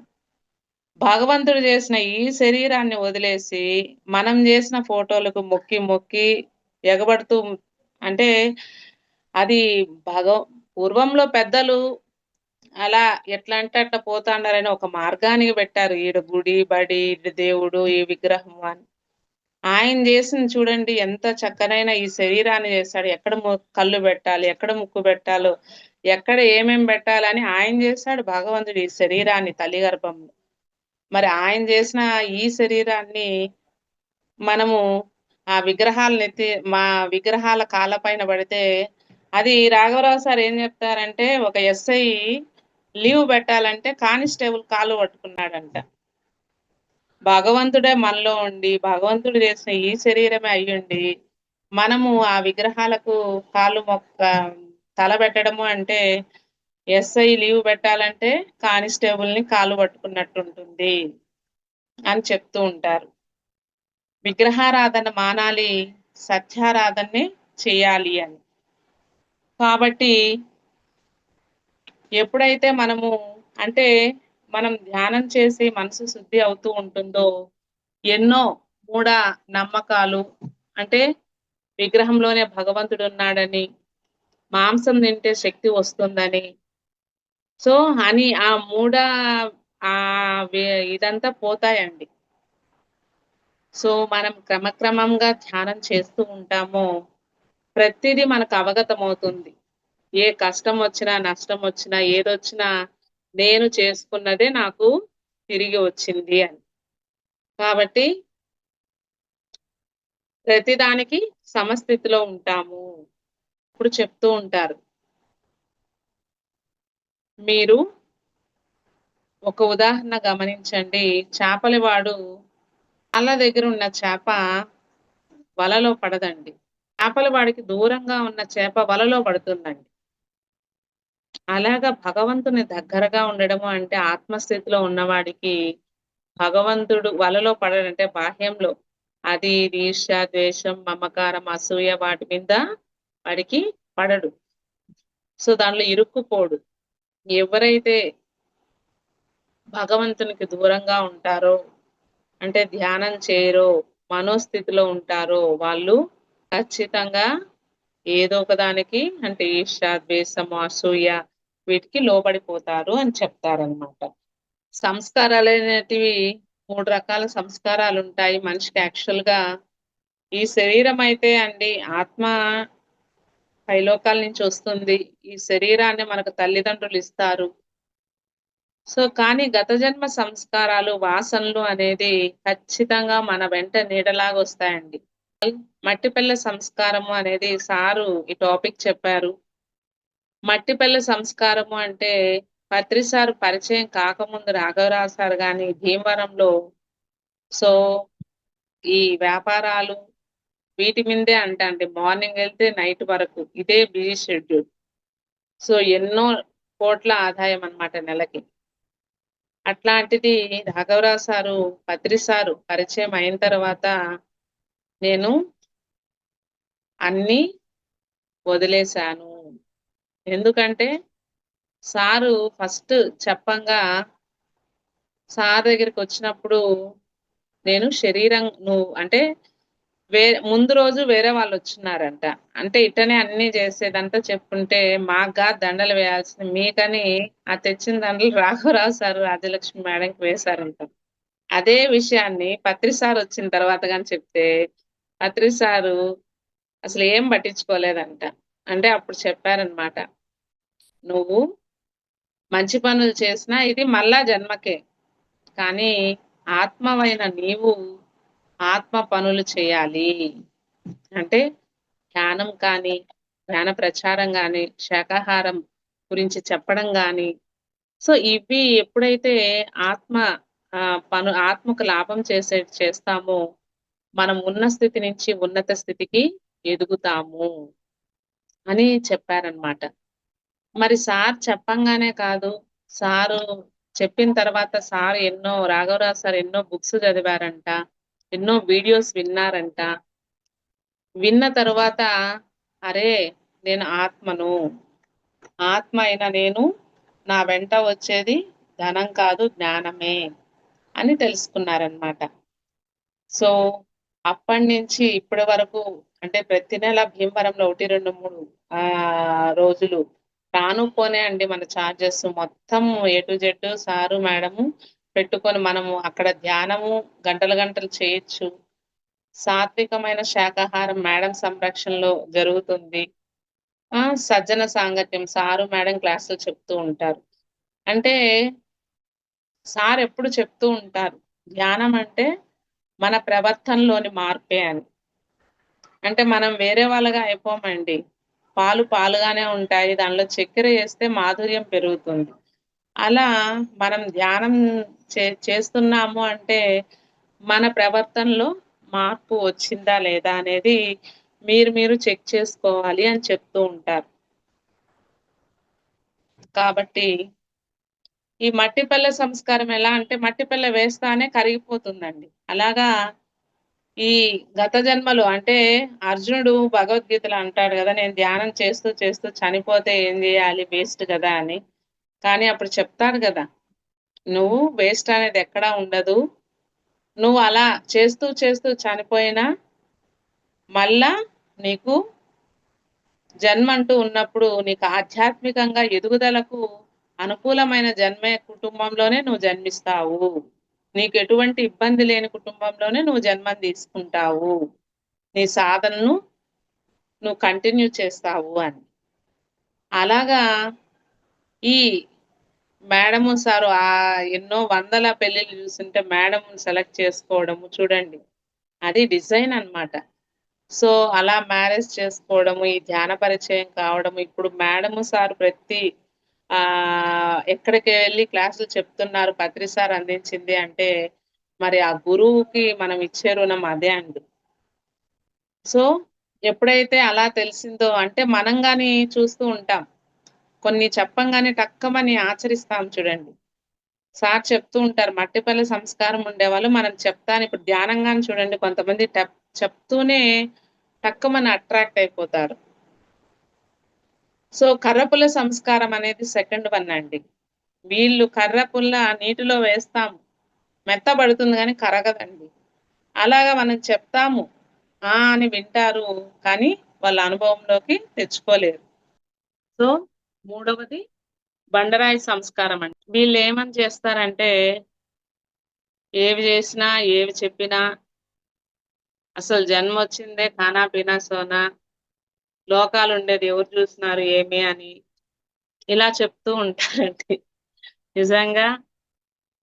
భగవంతుడు చేసిన ఈ శరీరాన్ని వదిలేసి, మనం చేసిన ఫోటోలకు మొక్కి ఎగబడుతూ అంటే అది పూర్వంలో పెద్దలు అలా ఎట్లా అంటే అట్లా పోతాండారని ఒక మార్గానికి పెట్టారు. ఈడ గుడి, బడి, ఈడ దేవుడు, ఈ విగ్రహం అని. ఆయన చేసింది చూడండి ఎంత చక్కనైన ఈ శరీరాన్ని చేశాడు. ఎక్కడ కళ్ళు పెట్టాలి, ఎక్కడ ముక్కు పెట్టాలో, ఎక్కడ ఏమేం పెట్టాలని ఆయన చేశాడు భగవంతుడు ఈ శరీరాన్ని తల్లి గర్భంలో. మరి ఆయన చేసిన ఈ శరీరాన్ని మనము ఆ మా విగ్రహాల కాళ్ళ పైన పడితే అది రాఘవరావు సార్ ఏం చెప్తారంటే ఒక ఎస్ఐ లీవ్ పెట్టాలంటే కానిస్టేబుల్ కాళ్ళు పట్టుకున్నాడంట. భగవంతుడే మనలో ఉండి, భగవంతుడు చేసిన ఈ శరీరమే అయ్యుండి, మనము ఆ విగ్రహాలకు తల పెట్టడము అంటే ఎస్ఐ లీవ్ పెట్టాలంటే కానిస్టేబుల్‌ని కాళ్ళు పట్టుకున్నట్టుంటుంది అని చెప్తూ ఉంటారు. విగ్రహారాధన మానాలి, సత్యారాధననే చేయాలి అని. కాబట్టి ఎప్పుడైతే మనము అంటే మనం ధ్యానం చేసి మనసు శుద్ధి అవుతూ ఉంటుందో, ఎన్నో మూఢ నమ్మకాలు అంటే విగ్రహంలోనే భగవంతుడున్నాడని, మాంసం తింటే శక్తి వస్తుందని, సో, అని ఆ మూఢ ఇదంతా పోతాయండి. సో, మనం క్రమక్రమంగా ధ్యానం చేస్తూ ఉంటామో, ప్రతీదీ మనకు అవగతమవుతుంది. ఏ కష్టమొచ్చినా, నష్టమొచ్చినా, ఏదొచ్చినా నేను చేసుకున్నదే నాకు తిరిగి వచ్చింది అని. కాబట్టి ప్రతిదానికి సమస్థితిలో ఉంటాము. ఇప్పుడు చెప్తూ ఉంటారు. మీరు ఒక ఉదాహరణ గమనించండి. చేపలవాడు కాళ్ళ దగ్గరున్న చేప వలలో పడదండి. చేపలవాడికి దూరంగా ఉన్న చేప వలలో పడుతుందండి. అలాగా భగవంతుని దగ్గరగా ఉండడము అంటే ఆత్మస్థితిలో ఉన్నవాడికి భగవంతుడు వలలో పడడంటే బాహ్యంలో అది ఇది ఈర్ష్య, ద్వేషం, మమకారం, అసూయ వాటి మీద వాడికి పడడు. సో, దాంట్లో ఇరుక్కుపోడు. ఎవరైతే భగవంతునికి దూరంగా ఉంటారో, అంటే ధ్యానం చేయరో, మనోస్థితిలో ఉంటారో వాళ్ళు ఖచ్చితంగా ఏదో ఒక దానికి అంటే ఈర్ష్య, ద్వేషము, అసూయ వీటికి లోబడిపోతారు అని చెప్తారనమాట. సంస్కారాలనేటివి 3 రకాల సంస్కారాలుంటాయి మనిషికి యాక్చువల్‌గా. ఈ శరీరం అయితే అండి ఆత్మ పైలోకాల నుంచి వస్తుంది. ఈ శరీరాన్ని మనకు తల్లిదండ్రులు ఇస్తారు. సో, కానీ గత జన్మ సంస్కారాలు, వాసనలు అనేది ఖచ్చితంగా మన వెంట నీడలాగొస్తాయండి. మట్టిపల్లె సంస్కారము అనేది సారు ఈ టాపిక్ చెప్పారు. మట్టిపల్లె సంస్కారము అంటే పత్రి సారు పరిచయం కాకముందు రాఘవరావు సార్ గాని భీమవరంలో సో, ఈ వ్యాపారాలు వీటి మీదే అంట అండి. మార్నింగ్ ఎళ్తే నైట్ వరకు ఇదే బిజీ షెడ్యూల్. సో, ఎన్నో కోట్ల ఆదాయం అన్నమాట నెలకి. అట్లాంటిది రాఘవరావు సారు, పత్రి సారు పరిచయం అయిన తర్వాత నేను అన్నీ వదిలేశాను. ఎందుకంటే సారు ఫస్ట్ చెప్పంగా సార్ దగ్గరికొచ్చినప్పుడు నేను శరీరం అంటే ముందు రోజు వేరే వాళ్ళొచ్చున్నారంట. అంటే ఇట్టనే అన్నీ జేసేదంతా చెప్పుంటే మాకు గాదు దండలు వేయాల్సింది మీకని ఆ తెచ్చిన దండలు రాఘవరావు సారు, రాజ్యలక్ష్మి మేడంకి వేశారంట. అదే విషయాన్ని పత్రి సారొచ్చిన తర్వాత గాని చెప్తే, పత్రి సారు అసలేం పట్టించుకోలేదంట. అంటే అప్పుడు చెప్పారనమాట. "నువ్వు మంచి పనులు చేసినా ఇది మళ్ళా జన్మకే. కానీ ఆత్మవైన నీవు ఆత్మ పనులు చేయాలి." అంటే ధ్యానం కానీ, ధ్యాన ప్రచారం గాని, శాకాహారం గురించి చెప్పడం గాని, సో ఇవి ఎప్పుడైతే ఆత్మ ఆత్మకు లాభం చేస్తామో, మనం ఉన్న స్థితి నుంచి ఉన్నత స్థితికి ఎదుగుతాము అని చెప్పారనమాట. మరి సార్ చెప్పంగానే కాదు, సారు చెప్పిన తర్వాత సార్ రాఘవరావు సార్ ఎన్నో బుక్స్ చదివారంట. ఎన్నో వీడియోస్ విన్నారంట. విన్న తరువాత అరే! నేను ఆత్మను. ఆత్మ అయిన నేను నా వెంట వచ్చేది ధనం కాదు జ్ఞానమే అని తెలుసుకున్నారనమాట. సో, అప్పటినుంచి ఇప్పటి వరకు అంటే ప్రతి నెల భీమవరంలో 1, 2, 3 రోజులు రాను పోనే అండి మన చార్జెస్ మొత్తం A to Z sir, madam పెట్టుకొని మనము అక్కడ ధ్యానము గంటలు గంటలు చేయొచ్చు. సాత్వికమైన శాకాహారం మేడం సంరక్షణలో జరుగుతుంది. సజ్జన సాంగత్యం సారు, మేడం క్లాసులు చెప్తూ ఉంటారు. అంటే సార్ ఎప్పుడు చెప్తూ ఉంటారు. ధ్యానం అంటే మన ప్రవర్తనలోని మార్పే అని. అంటే మనం వేరే వాళ్ళగా అయిపోమండి. పాలు పాలుగానే ఉంటాయి. దానిలో చక్కెర ఏస్తే మాధుర్యం పెరుగుతుంది. అలా మనం ధ్యానం చేస్తున్నాము అంటే మన ప్రవర్తనలో మార్పు వచ్చిందా లేదా అనేది మీరు చెక్ చేసుకోవాలి అని చెప్తూ ఉంటారు. కాబట్టి ఈ మట్టిపల్లె సంస్కారం ఎలా అంటే మట్టిపల్లె వేస్తానే కరిగిపోతుందండి. అలాగా ఈ గత జన్మలు అంటే అర్జునుడు భగవద్గీతలో అంటాడు గదా! నేను ధ్యానం చేస్తూ, చేస్తూ చనిపోతే ఏం జేయాలి? వేస్ట్ గదా! అని. కానీ అప్పుడు చెప్తాడు గదా! నువ్వు వేస్ట్ అనేది ఎక్కడా ఉండదు. నువ్వు అలా చేస్తూ, చేస్తూ చనిపోయినా మళ్ళా నీకు జన్మంటూ ఉన్నప్పుడు నీకు ఆధ్యాత్మికంగా ఎదుగుదలకు అనుకూలమైన జన్మే కుటుంబంలోనే నువ్వు జన్మిస్తావు. నీకు ఎటువంటి ఇబ్బంది లేని కుటుంబంలోనే నువ్వు జన్మం తీసుకుంటావు. నీ సాధనను నువ్వు కంటిన్యూ చేస్తావు అని. అలాగా ఈ మేడము, సారు ఎన్నో వందల పెళ్ళిళ్ళు చూసుంటే మేడమ్‌ని సెలెక్ట్ చేసుకోవడము చూడండి. అది డిజైన్ అన్నమాట. సో, అలా మ్యారేజ్ చేసుకోవడము, ఈ ధ్యాన పరిచయం కావడము, ఇప్పుడు మేడము, సారు ప్రతి ఎక్కడికి వెళ్లి క్లాసులు చెప్తున్నారు, పత్రి సార్ అందించింది అంటే, మరి ఆ గురువుకి మనం ఇచ్చే రుణం అదే అండి. సో, ఎప్పుడైతే అలా తెలిసిందో అంటే మనం గాని చూస్తూ ఉంటాం. కొన్ని చెప్పంగానే టక్కమని ఆచరిస్తాం చూడండి. సార్ చెప్తూ ఉంటారు. మట్టిపల్లి సంస్కారం ఉండేవాళ్ళు మనం చెప్తాను ఇప్పుడు ధ్యానంగాని చూడండి కొంతమంది చెప్తూనే టక్కుమని అట్రాక్ట్ అయిపోతారు. సో, కర్రపుల్ల సంస్కారం అనేది సెకండ్ వన్ అండి. వీళ్ళు కర్రపుల్ల నీటిలో వేస్తాం. మెత్తబడుతుంది గానీ కరగదండి. అలాగా మనం చెప్తాము. ఆ! అని వింటారు. కానీ వాళ్ళ అనుభవంలోకి తెచ్చుకోలేరు. సో, మూడవది బండరాయి సంస్కారం అండి. వీళ్ళేమని చేస్తారంటే, ఏవి జేసినా, ఏవి చెప్పినా, అసలు జన్మొచ్చిందే ఖానా పీనా సోనా, లోకాలుండేది ఎవరు జూస్తున్నారు ఏమి అని, ఇలా చెప్తూ ఉంటారండి. నిజంగా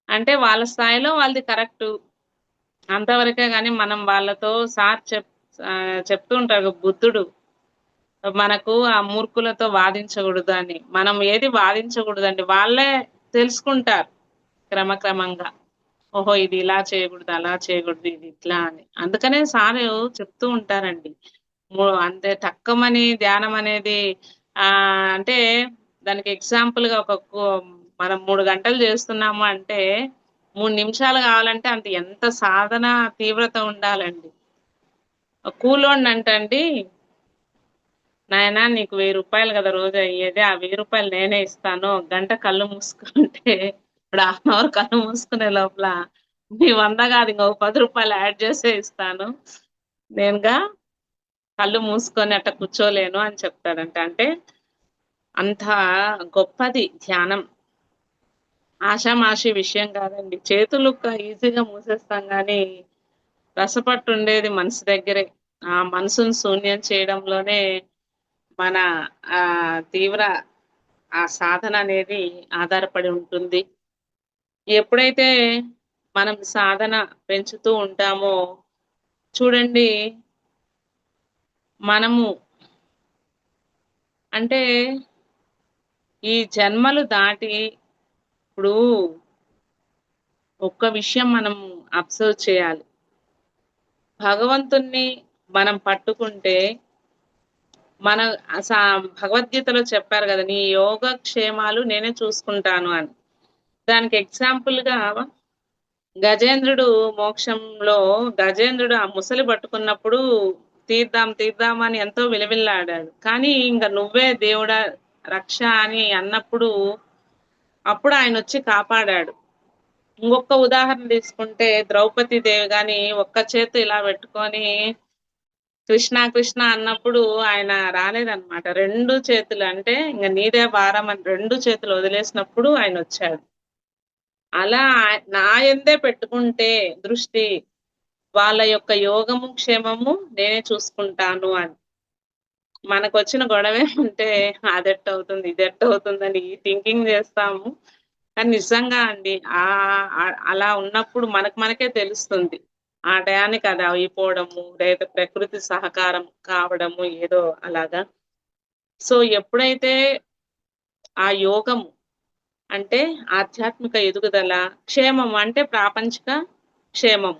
అంటే వాళ్ళ స్థాయిలో వాళ్ళది కరెక్టు. అంతవరకే గాని మనం వాళ్ళతో సార్ చెప్తూ ఉంటారు బుద్ధుడు. మనకు ఆ మూర్ఖులతో వాదించగూడదని. మనం ఏది వాదించగూడదండి. వాళ్ళే తెలుసుకుంటారు క్రమక్రమంగా. ఓహో! ఇది ఇలా చేయగూడదు, అలా చేయగూడదు, ఇది ఇట్లా అని. అందుకనే సారు చెప్తూ ఉంటారండి. అంతే టక్కుమని ధ్యానం అనేది అంటే దానికి ఎగ్జాంపుల్‌గా మనం 3 గంటలు చేస్తున్నాము అంటే 3 నిమిషాలు గావాలంటే ఎంత సాధన తీవ్రత ఉండాలండి. కూలోడినంటండి, నాయనా నీకు రూ. 1000 గదా! రోజు అయ్యేది. ఆ రూ. 1000 నేనే ఇస్తాను. ఒక గంట కళ్ళు మూసుకుంటే ఇప్పుడు హాఫ్ అన్ అవర్ కళ్ళు మూసుకునే లోపల నీ 100 గాదు ఇంకొక రూ. 10 యాడ్ చేసే ఇస్తాను. నేనుగా కళ్ళు మూసుకొని అట్ట కూర్చోలేను అని చెప్తాడంట. అంటే అంత గొప్పది ధ్యానం. ఆషామాషీ విషయం కాదండి. చేతులు ఈజీగా మూసేస్తాం గానీ, రసపట్టుండేది మనసు దగ్గరే. ఆ మనసుని శూన్యం చేయడంలోనే మన తీవ్ర సాధన అనేది ఆధారపడి ఉంటుంది. ఎప్పుడైతే మనం సాధన పెంచుతూ ఉంటామో చూడండి మనము అంటే ఈ జన్మలు దాటి ఇప్పుడు ఒక్క విషయం మనం అబ్జర్వ్ చేయాలి. భగవంతుణ్ణి మనం పట్టుకుంటే మన భగవద్గీతలో చెప్పారు గదా! నీ యోగక్షేమాలు నేనే చూసుకుంటాను అని. దానికి ఎగ్జాంపుల్‌గా గజేంద్రుడు మోక్షంలో గజేంద్రుడు ఆ ముసలి పట్టుకున్నప్పుడు తీద్దాం, తీద్దాం అని ఎంతో విలవిల్లాడాడు. కానీ ఇంక నువ్వే దేవుడా రక్ష అని అన్నప్పుడు అప్పుడు ఆయనొచ్చి కాపాడాడు. ఇంకొక ఉదాహరణ తీసుకుంటే ద్రౌపది దేవి గాని ఒక్క చేత్తో ఇలా పెట్టుకొని కృష్ణ, కృష్ణ అన్నప్పుడు ఆయన రాలేదన్నమాట. 2 చేతులు అంటే ఇంగ నీదే భారం అని 2 చేతులు వదిలేసినప్పుడు ఆయనొచ్చాడు. అలా నా యందే పెట్టుకుంటే దృష్టి వాళ్ళ యొక్క యోగము, క్షేమము నేనే చూసుకుంటాను అని. మనకొచ్చిన గొడవేంటంటే అదెట్టవుతుంది, ఇదెట్టవుతుందని ఈ థింకింగ్ జేస్తాము. కానీ నిజంగా అండి అలా ఉన్నప్పుడు మనకే తెలుస్తుంది. ఆ టయానికి అది అయిపోవడము, లేదా ప్రకృతి సహకారం కావడము ఏదో అలాగా. సో, ఎప్పుడైతే ఆ యోగము అంటే ఆధ్యాత్మిక ఎదుగుదల, క్షేమం అంటే ప్రాపంచిక క్షేమం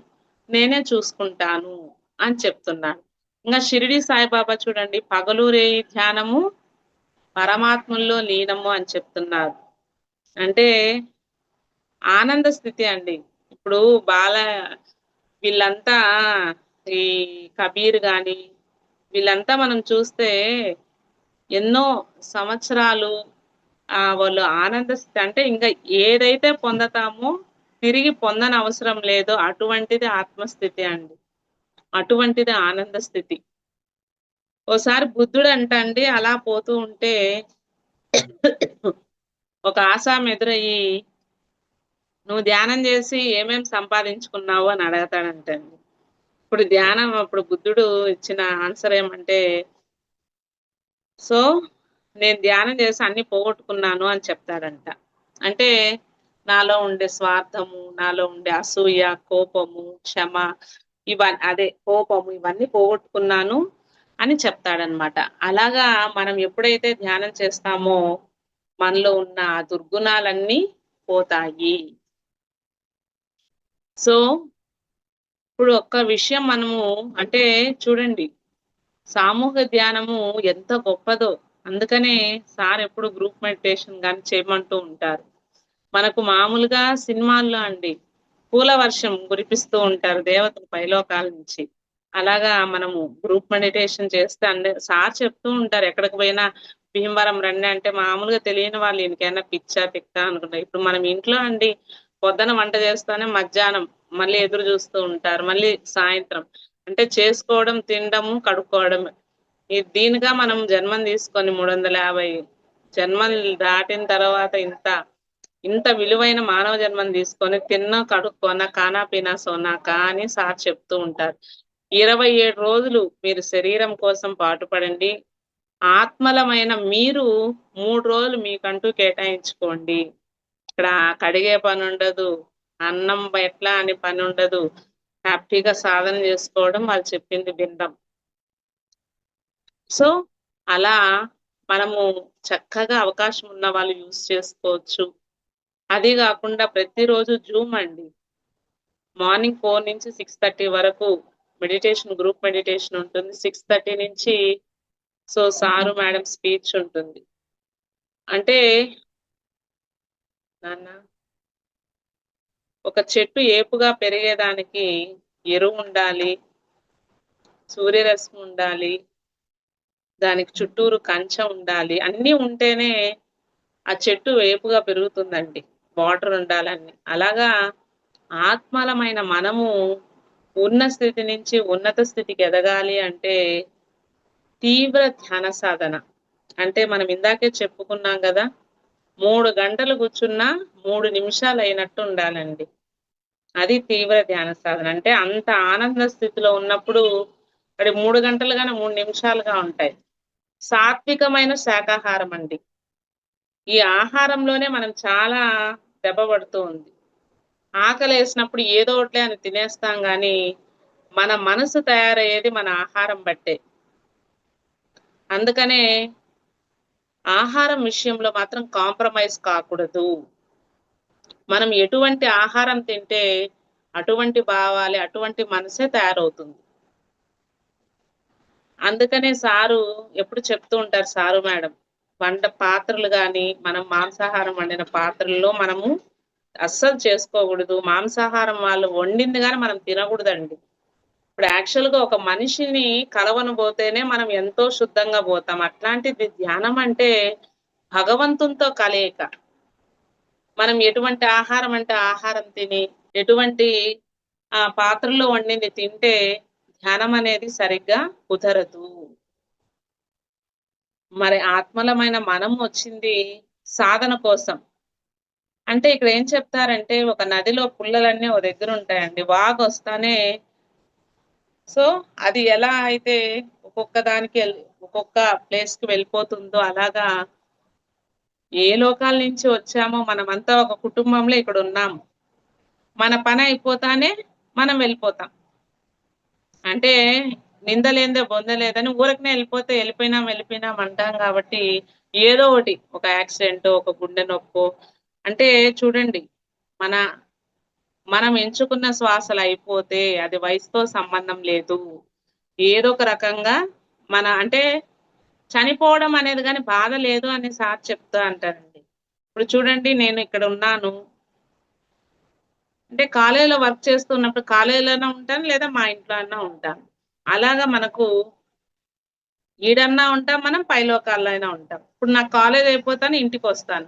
నేనే చూసుకుంటాను అని చెప్తున్నాడు. ఇంగ షిరిడి సాయిబాబా చూడండి పగలు రేయి ధ్యానము, పరమాత్మల్లో లీనము అని చెప్తున్నారు. అంటే ఆనంద స్థితి అండి. ఇప్పుడు వీళ్ళంతా ఈ కబీర్ గాని వీళ్ళంతా మనం చూస్తే ఎన్నో సంవత్సరాలు వాళ్ళు ఆనంద స్థితి అంటే ఇంకా ఏదైతే పొందతామో తిరిగి పొందనవసరం లేదో అటువంటిది ఆత్మస్థితి అండి. అటువంటిది ఆనంద స్థితి. ఓసారి బుద్ధుడంట అండి అలా పోతూ ఉంటే ఒక ఆసామి ఎదురయ్యి, "నువ్వు ధ్యానం చేసి ఏమేం సంపాదించుకున్నావు?" అని అడగతాడంటండి. ఇప్పుడు బుద్ధుడు ఇచ్చిన ఆన్సర్ ఏమంటే, "సో, నేను ధ్యానం చేసి అన్నీ పోగొట్టుకున్నాను" అని చెప్తాడంట. అంటే నాలో ఉండే స్వార్థము, నాలో ఉండే అసూయ, కోపము, క్షమ కోపము ఇవన్నీ పోగొట్టుకున్నాను అని చెప్తాడనమాట. అలాగా మనం ఎప్పుడైతే ధ్యానం చేస్తామో మనలో ఉన్న ఆ దుర్గుణాలన్నీ పోతాయి. సో, ఇప్పుడు ఒక్క విషయం మనము అంటే చూడండి, సామూహిక ధ్యానము ఎంత గొప్పదో. అందుకనే సార్ ఎప్పుడు గ్రూప్ మెడిటేషన్ గాని చేయమంటూ ఉంటారు. మనకు మామూలుగా సినిమాల్లో అండి పూల వర్షం కురిపిస్తూ ఉంటారు దేవతలు పైలోకాల నుంచి. అలాగా మనము గ్రూప్ మెడిటేషన్ చేస్తే సార్ చెప్తూ ఉంటారు ఎక్కడికి పోయినా భీమవరం రండి అంటే మామూలుగా తెలియని వాళ్ళు ఈయనకేమన్నా పిచ్చా తిక్కా అనుకుంటారు. ఇప్పుడు మనం ఇంట్లో అండి పొద్దున వంట చేస్తానే మధ్యాహ్నం మళ్ళీ ఎదురు చూస్తూ ఉంటారు. మళ్ళీ సాయంత్రం. అంటే చేసుకోవడం, తినడము, కడుక్కోవడమే. దీనిగా మనం జన్మని తీసుకొని 350 జన్మలు దాటిన తర్వాత ఇంత విలువైన మానవ జన్మని తీసుకొని తిన్నా, కడుక్కోనా, ఖానా పీనా సోనా కా అని సార్ చెప్తూ ఉంటారు. 27 రోజులు మీరు శరీరం కోసం పాటుపడండి. ఆత్మలమైన మీరు 3 రోజులు మీకంటూ కేటాయించుకోండి. ఇక్కడ కడిగే పనుండదు. అన్నం ఎట్లా అని పనుండదు. హ్యాపీగా సాధన చేసుకోవడం, వాళ్ళు చెప్పింది వినడం. సో, అలా మనము చక్కగా అవకాశం ఉన్న వాళ్ళు యూజ్ చేసుకోవచ్చు. అది గాకుండా ప్రతిరోజు జూమ్ అండి. మార్నింగ్ 4 నుంచి 6:30 వరకు గ్రూప్ మెడిటేషన్ ఉంటుంది. 6:30 నుంచి సారు, మేడం స్పీచ్ ఉంటుంది. అంటే నాన్న ఒక చెట్టు ఏపుగా పెరిగేదానికి ఎరువుండాలి, సూర్యరశ్మి ఉండాలి, దానికి చుట్టూరు కంచె ఉండాలి. అన్నీ ఉంటేనే ఆ చెట్టు ఏపుగా పెరుగుతుందండి. వాటర్ ఉండాలన్నీ. అలాగా ఆత్మలమైన మనము ఉన్న స్థితి నుంచి ఉన్నత స్థితికి ఎదగాలి అంటే తీవ్ర ధ్యాన సాధన. అంటే మనం ఇందాకే చెప్పుకున్నాం గదా! 3 గంటలు కూర్చున్నా 3 నిమిషాలు అయినట్టు ఉండాలండి. అది తీవ్ర ధ్యాన సాధన. అంటే అంత ఆనంద స్థితిలో ఉన్నప్పుడు మరి 3 గంటలు గాని 3 నిమిషాలుగా ఉంటాయి. సాత్వికమైన శాకాహారం అండి. ఈ ఆహారంలోనే మనం చాలా దెబ్బ పడుతూ ఉంది. ఆకలేసినప్పుడు ఏదో ఒకటిలే అని తినేస్తాం గానీ, మన మనసు తయారయ్యేది మన ఆహారం బట్టే. అందుకనే ఆహారం విషయంలో మాత్రం కాంప్రమైజ్ కాకూడదు. మనం ఎటువంటి ఆహారం తింటే అటువంటి భావాలే, అటువంటి మనసే తయారవుతుంది. అందుకనే సారు ఎప్పుడు చెప్తూ ఉంటారు సారు, మేడం. పాత్రలు గాని, మనం మాంసాహారం వండిన పాత్రల్లో మనము అస్సలు చేసుకోకూడదు. మాంసాహారం వాళ్ళు వండింది గాని మనం తినకూడదండి. ఇప్పుడు యాక్చువల్‌గా ఒక మనిషిని కలవనబోతేనే మనం ఎంతో శుద్ధంగా పోతాం. అట్లాంటిది ధ్యానం అంటే భగవంతునితో కలయిక. మనం ఎటువంటి ఆహారం అంటే ఆహారం తిని, ఎటువంటి పాత్రలో వండింది తింటే ధ్యానం అనేది సరిగ్గా కుదరదు. మరి ఆత్మలమైన మనం వచ్చింది సాధన కోసం. అంటే ఇక్కడ ఏం చెప్తారంటే ఒక నదిలో పుల్లలన్నీ ఓ దగ్గర ఉంటాయండి. వాగొస్తానే అది ఎలా అయితే ఒక్కొక్క ప్లేస్‌కి వెళ్ళిపోతుందో అలాగా ఏ లోకాల నుంచి వచ్చామో మనమంతా ఒక కుటుంబంలో ఇక్కడున్నాము. మన పని అయిపోతానే మనం వెళ్ళిపోతాం. అంటే నింద లేనిదే బొంద లేదని ఊరకనే వెళ్ళిపోయినాం అంటాం కాబట్టి ఏదో ఒకటి ఒక యాక్సిడెంటో, ఒక గుండె నొప్పో అంటే చూడండి మన మనం ఎంచుకున్న శ్వాసలు అయిపోతే అది వయసుతో సంబంధం లేదు. ఏదో ఒక రకంగా అంటే చనిపోవడం అనేది గాని బాధ లేదు అని సార్ చెప్తా అంటారండి. ఇప్పుడు చూడండి నేను ఇక్కడ ఉన్నాను. అంటే కాలేజీలో వర్క్ చేస్తున్నప్పుడు కాలేజీలోనే ఉంటాను, లేదా మా ఇంట్లో అన్నా ఉంటాను. అలాగా మనకు ఈడన్నా ఉంటాం మనం, పైలోకాల్లో అయినా ఉంటాం. ఇప్పుడు నాకు కాలేజ్ అయిపోతానే ఇంటికొస్తాను.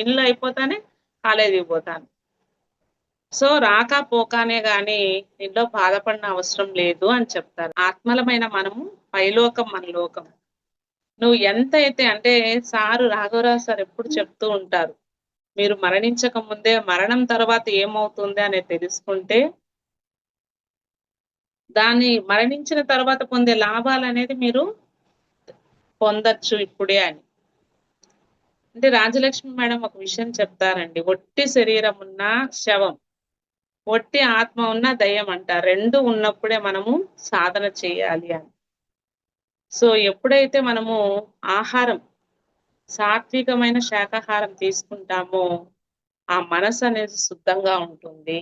ఇల్లు అయిపోతానే కాలేజీకి పోతాను. సో, రాక పోకానే గాని దీంట్లో బాధపడిన అవసరం లేదు అని చెప్తారు. ఆత్మలమైన మనము పైలోకం మన లోకం. నువ్వు ఎంతైతే అంటే సారు రాఘవరావు సార్ ఎప్పుడు చెప్తూ ఉంటారు. మీరు మరణించక ముందే మరణం తర్వాత ఏమవుతుంది అనేది తెలుసుకుంటే, దాన్ని మరణించిన తర్వాత పొందే లాభాలనేది మీరు పొందొచ్చు ఇప్పుడే అని. అంటే రాజలక్ష్మి మేడం ఒక విషయం చెప్తారండి. ఒట్టి శరీరం ఉన్న శవం, ఒట్టి ఆత్మ ఉన్న దయ్యం అంట. 2 ఉన్నప్పుడే మనము సాధన చేయాలి అని. సో, ఎప్పుడైతే మనము ఆహారం సాత్వికమైన శాకాహారం తీసుకుంటామో, ఆ మనసనేది శుద్ధంగా ఉంటుంది.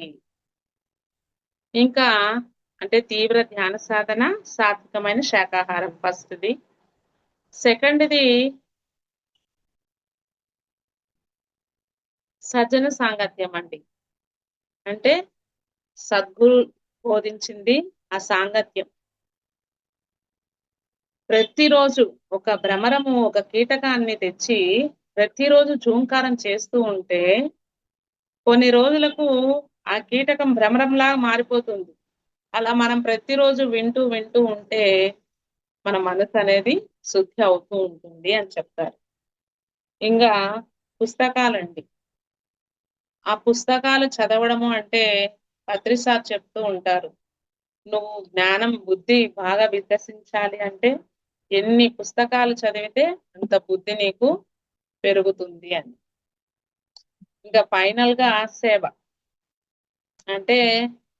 ఇంకా అంటే తీవ్ర ధ్యాన సాధన, సాత్వికమైన శాకాహారం ఫస్ట్‌ది. సెకండ్‌ది సజ్జన సాంగత్యం అండి. అంటే సద్గురు బోధించింది ఆ సాంగత్యం. ప్రతిరోజు ఒక భ్రమరము, ఒక కీటకాన్ని తెచ్చి ప్రతిరోజు జూంకారం చేస్తూ ఉంటే, కొన్ని రోజులకు ఆ కీటకం భ్రమరంలాగా మారిపోతుంది. అలా మనం ప్రతిరోజు వింటూ, వింటూ ఉంటే మన మనసనేది శుద్ధి అవుతూ ఉంటుంది అని చెప్తారు. ఇంగా పుస్తకాలండి. ఆ పుస్తకాలు చదవడము అంటే పత్రి సార్ చెప్తూ ఉంటారు. నువ్వు జ్ఞానం, బుద్ధి బాగా వికసించాలి అంటే ఎన్ని పుస్తకాలు చదివితే అంత బుద్ధి నీకు పెరుగుతుంది అని. ఇంకా ఫైనల్‌గా సేవ. అంటే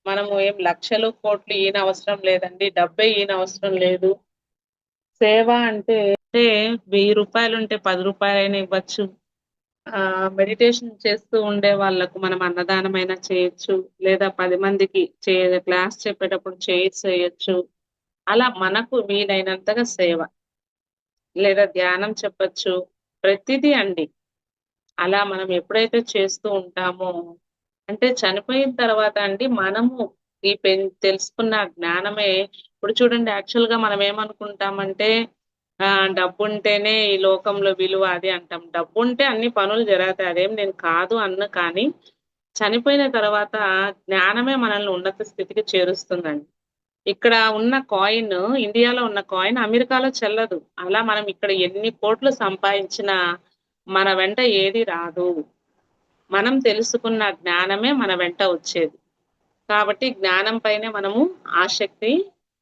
మనము ఏం లక్షలు, కోట్లు ఈయనవసరం లేదండి. డబ్బే ఈయనవసరం లేదు. సేవ అంటే రూ. 1000 ఉంటే రూ. 10 ఇవ్వచ్చు. మెడిటేషన్ చేస్తూ ఉండే వాళ్ళకు మనం అన్నదానమైనా చేయొచ్చు. లేదా 10 మందికి క్లాస్ చెప్పేటప్పుడు చైర్స్ ఎయొచ్చు. అలా మనకు వీలైనంతగా సేవ. లేదా ధ్యానం చెప్పొచ్చు. ప్రతిదీ అండి. అలా మనం ఎప్పుడైతే చేస్తూ ఉంటామో, అంటే చనిపోయిన తర్వాత అండి మనము ఈ తెలుసుకున్న జ్ఞానమే ఇప్పుడు చూడండి యాక్చువల్‌గా మనం ఏమనుకుంటామంటే డబ్బుంటేనే ఈ లోకంలో విలువ అది అంటాం. డబ్బుంటే అన్ని పనులు జరుగుతాయి. అదేం నేను కాదు అనను కానీ, చనిపోయిన తర్వాత జ్ఞానమే మనల్ని ఉన్నత స్థితికి చేరుస్తుందండి. ఇక్కడ ఉన్న కాయిన్ ఇండియాలో ఉన్న కాయిన్ అమెరికాలో చెల్లదు. అలా మనం ఇక్కడ ఎన్ని కోట్లు సంపాదించినా మన వెంట ఏది రాదు. మనం తెలుసుకున్న జ్ఞానమే మన వెంట వచ్చేది. కాబట్టి జ్ఞానం పైనే మనము ఆసక్తి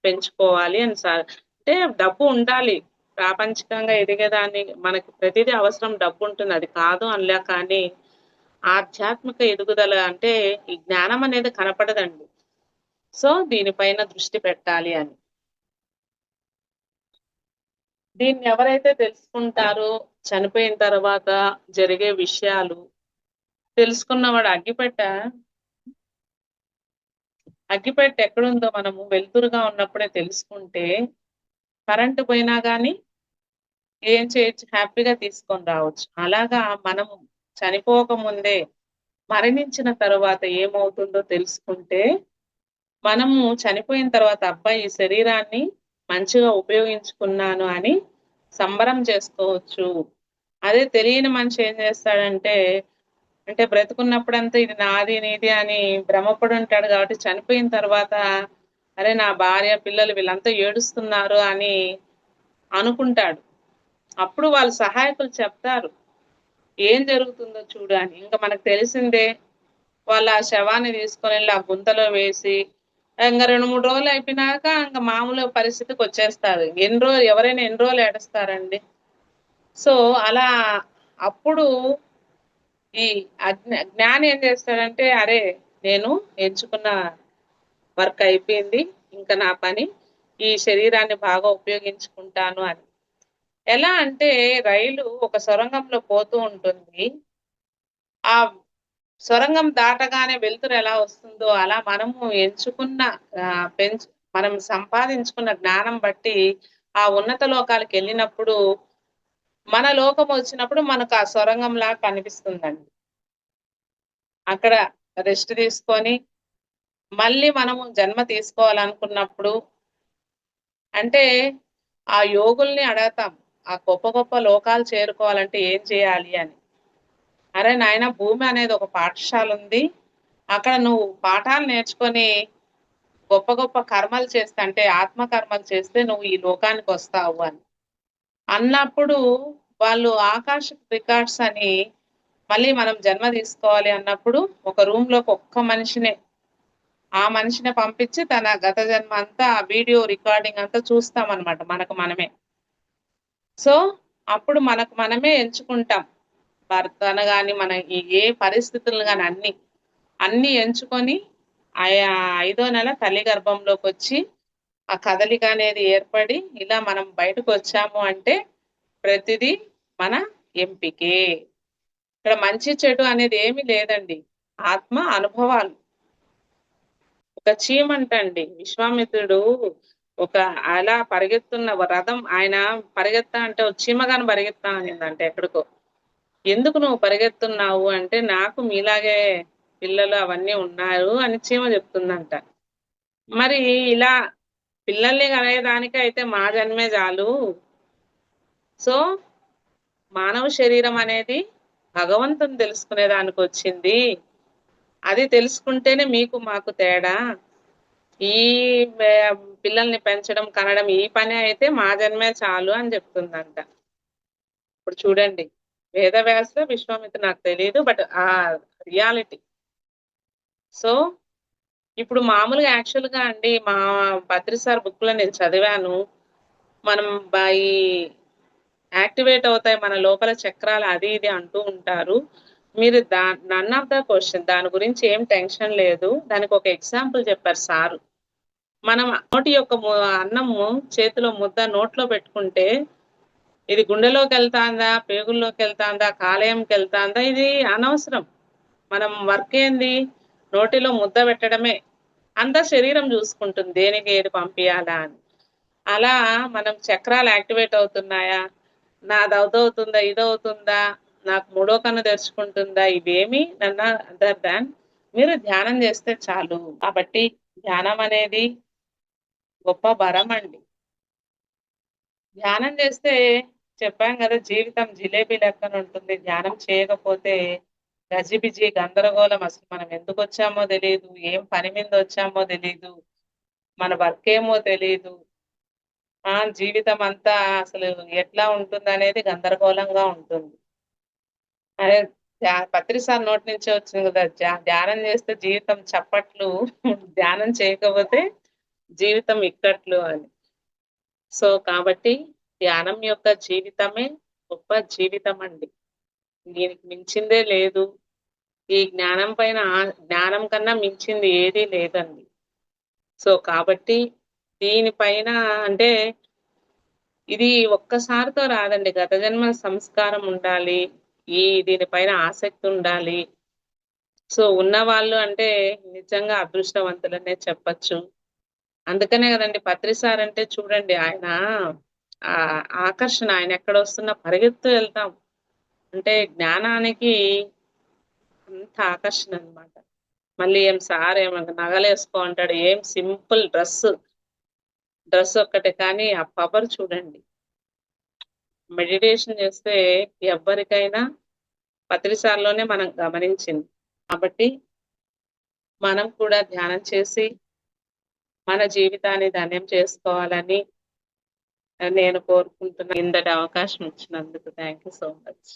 పెంచుకోవాలి అని అంటే డబ్బు ఉండాలి. ప్రాపంచికంగా ఎదిగేదాన్ని మనకి ప్రతిదీ అవసరం డబ్బుంటుంది. అది కాదు అనలే కానీ, ఆధ్యాత్మిక ఎదుగుదల అంటే ఈ జ్ఞానం అనేది కనపడదండి. సో, దీనిపైన దృష్టి పెట్టాలి అని. దీన్ని ఎవరైతే తెలుసుకుంటారో, చనిపోయిన తర్వాత జరిగే విషయాలు తెలుసుకున్నవాడు అగ్గిపెట్టె ఎక్కడుందో మనము వెలుతురుగా ఉన్నప్పుడే తెలుసుకుంటే, కరెంట్ పోయినా గానీ ఏం చేయొచ్చు హ్యాపీగా తీసుకొని రావచ్చు. అలాగా మనము చనిపోకముందే మరణించిన తరువాత ఏమవుతుందో తెలుసుకుంటే, మనము చనిపోయిన తర్వాత అబ్బా! ఈ శరీరాన్ని మంచిగా ఉపయోగించుకున్నాను అని సంబరం చేసుకోవచ్చు. అదే తెలియని మనిషి ఏం చేస్తాడంటే, అంటే బ్రతికున్నప్పుడంతా ఇది నాది, నీది అని భ్రమపడుంటాడు కాబట్టి చనిపోయిన తర్వాత అరే! నా భార్య, పిల్లలు వీళ్ళంతా ఏడుస్తున్నారు అని అనుకుంటాడు. అప్పుడు వాళ్ళ సహాయకులు చెప్తారు. ఏం జరుగుతుందో చూడు అని. ఇంక మనకు తెలిసిందే. వాళ్ళు ఆ శవాన్ని తీసుకొనెళ్ళి ఆ గుంతలో వేసి, ఇంగ 2, 3 రోజులు అయిపోయినాక ఇంక మామూలు పరిస్థితికొచ్చేస్తారు. ఎవరైనా ఎన్ని రోజులు ఏడుస్తారండి? సో, అలా అప్పుడు ఈ జ్ఞాని ఏం చేస్తాడంటే, అరే! నేను ఎంచుకున్న వర్క్ అయిపోయింది. ఇంక నా పని ఈ శరీరాన్ని బాగా ఉపయోగించుకుంటాను అని. ఎలా అంటే రైలు ఒక సొరంగంలో పోతూ ఉంటుంది. ఆ సొరంగం దాటగానే వెలుతురు ఎలా వస్తుందో, అలా మనము ఎంచుకున్న ఆహ్, పెంచ్ మనం సంపాదించుకున్న జ్ఞానం బట్టి ఆ ఉన్నత లోకాలకెళ్ళినప్పుడు, మన లోకం వచ్చినప్పుడు మనకు ఆ సొరంగంలాగా కనిపిస్తుందండి. అక్కడ రెస్ట్ తీసుకొని మళ్ళీ మనము జన్మ తీసుకోవాలనుకున్నప్పుడు అంటే ఆ యోగుల్ని అడగతాం ఆ గొప్ప గొప్ప లోకాలు చేరుకోవాలంటే ఏం చేయాలి అని. అరే నాయన భూమి అనేది ఒక పాఠశాల ఉంది. అక్కడ నువ్వు పాఠాలు నేర్చుకొని గొప్ప గొప్ప కర్మలు చేస్తే అంటే ఆత్మ కర్మలు చేస్తే నువ్వు ఈ లోకానికి వస్తావు అని. అన్నప్పుడు వాళ్ళు ఆకాశ రికార్డ్స్ అని మళ్ళీ మనం జన్మ తీసుకోవాలి అన్నప్పుడు ఒక రూమ్ లోకి ఒక్క మనిషినే ఆ మనిషిని పంపించి తన గత జన్మ అంతా ఆ వీడియో రికార్డింగ్ అంతా చూస్తామన్నమాట మనకు మనమే. సో అప్పుడు మనకు మనమే ఎంచుకుంటాం భర్తను గాని మన ఏ పరిస్థితులను గాని అన్ని ఎంచుకొని ఆయా 5వ నెల తల్లి గర్భంలోకి వచ్చి ఆ కదలిక అనేది ఏర్పడి ఇలా మనం బయటకు వచ్చాము అంటే ప్రతిదీ మన ఎంపికే. ఇక్కడ మంచి చెడు అనేది ఏమీ లేదండి. ఆత్మ అనుభవాలు. ఒక చీమంటండి విశ్వామిత్రుడు ఒక అలా పరిగెత్తున్న రథం ఆయన పరిగెత్తా అంటే చీమగాని పరిగెత్తా అనిందంటే ఎక్కడికో. ఎందుకు నువ్వు పరిగెత్తున్నావు అంటే నాకు మీలాగే పిల్లలు అవన్నీ ఉన్నారు అని చీమ చెప్తుందంట. మరి ఇలా పిల్లల్ని కనేదానికి అయితే మా జన్మే చాలు. సో మానవ శరీరం అనేది భగవంతుని తెలుసుకునే దానికి వచ్చింది. అది తెలుసుకుంటేనే మీకు మాకు తేడా. ఈ పిల్లల్ని పెంచడం కనడం ఈ పని అయితే మా జన్మే చాలు అని చెప్తుందంట. ఇప్పుడు చూడండి వేదవ్యాస విశ్వామిత్ర నాకు తెలియదు బట్ ఆ రియాలిటీ. సో ఇప్పుడు మామూలుగా యాక్చువల్గా అండి మా బద్రి సార్ బుక్ లో నేను చదివాను. మనం ఈ యాక్టివేట్ అవుతాయి మన లోపల చక్రాలు అది ఇది అంటూ ఉంటారు. మీరు నన్ ఆఫ్ ద క్వశ్చన్ దాని గురించి ఏం టెన్షన్ లేదు. దానికి ఒక ఎగ్జాంపుల్ చెప్పారు సారు. మనం నోటి యొక్క అన్నము చేతిలో ముద్ద నోట్లో పెట్టుకుంటే ఇది గుండెలోకి వెళ్తాందా, పేగుల్లోకి వెళ్తాందా, కాలేయంకి వెళ్తాందా ఇది అనవసరం. మనం వర్క్ ఏంది నోటిలో ముద్ద పెట్టడమే. అంతా శరీరం చూసుకుంటుంది దేనికి ఏది పంపియాలా అని. అలా మనం చక్రాలు యాక్టివేట్ అవుతున్నాయా, నాది అదవుతుందా ఇదవుతుందా, నాకు మూడో కన్ను తెరుచుకుంటుందా, ఇవేమి నన్న అదర్ దాన్ మీరు ధ్యానం చేస్తే చాలు. కాబట్టి ధ్యానం అనేది గొప్ప వరం అండి. ధ్యానం చేస్తే చెప్పాం కదా జీవితం జిలేబీ లెక్కన ఉంటుంది. ధ్యానం చేయకపోతే గజిబిజి గందరగోళం. అసలు మనం ఎందుకు వచ్చామో తెలియదు, ఏం పని మీద వచ్చామో తెలియదు, మన వర్క్ ఏమో తెలియదు. జీవితం అంతా అసలు ఎట్లా ఉంటుంది అనేది గందరగోళంగా ఉంటుంది. అదే పత్రి సార్ నోటి నుంచే వచ్చింది కదా ధ్యానం చేస్తే జీవితం చప్పట్లు ధ్యానం చేయకపోతే జీవితం ఇక్కట్లు అని. సో కాబట్టి ధ్యానం యొక్క జీవితమే గొప్ప జీవితం అండి. దీనికి మించిందే లేదు. ఈ జ్ఞానం పైన జ్ఞానం కన్నా మించింది ఏదీ లేదండి. సో కాబట్టి దీనిపైన అంటే ఇది ఒక్కసారితో రాదండి. గత జన్మ సంస్కారం ఉండాలి. దీనిపైన ఆసక్తి ఉండాలి. సో ఉన్నవాళ్ళు అంటే నిజంగా అదృష్టవంతులనే చెప్పచ్చు. అందుకనే కదండి పత్రి సార్ అంటే చూడండి ఆయన ఆకర్షణ ఆయన ఎక్కడొస్తున్నా పరిగెత్తు వెళ్తాం. అంటే జ్ఞానానికి అంత ఆకర్షణ అన్నమాట. మళ్ళీ ఏం సార్ ఏమన్నా నగలేసుకో అంటాడు. ఏం సింపుల్ డ్రెస్ ఒక్కటే కానీ ఆ పవర్ చూడండి. మెడిటేషన్ చేస్తే ఎవ్వరికైనా పత్రి సార్‌లోనే మనం గమనించింది. కాబట్టి మనం కూడా ధ్యానం చేసి మన జీవితాన్ని ధన్యం చేసుకోవాలని నేను కోరుకుంటున్నా. ఇంతటి అవకాశం ఇచ్చినందుకు థాంక్ యూ సో మచ్.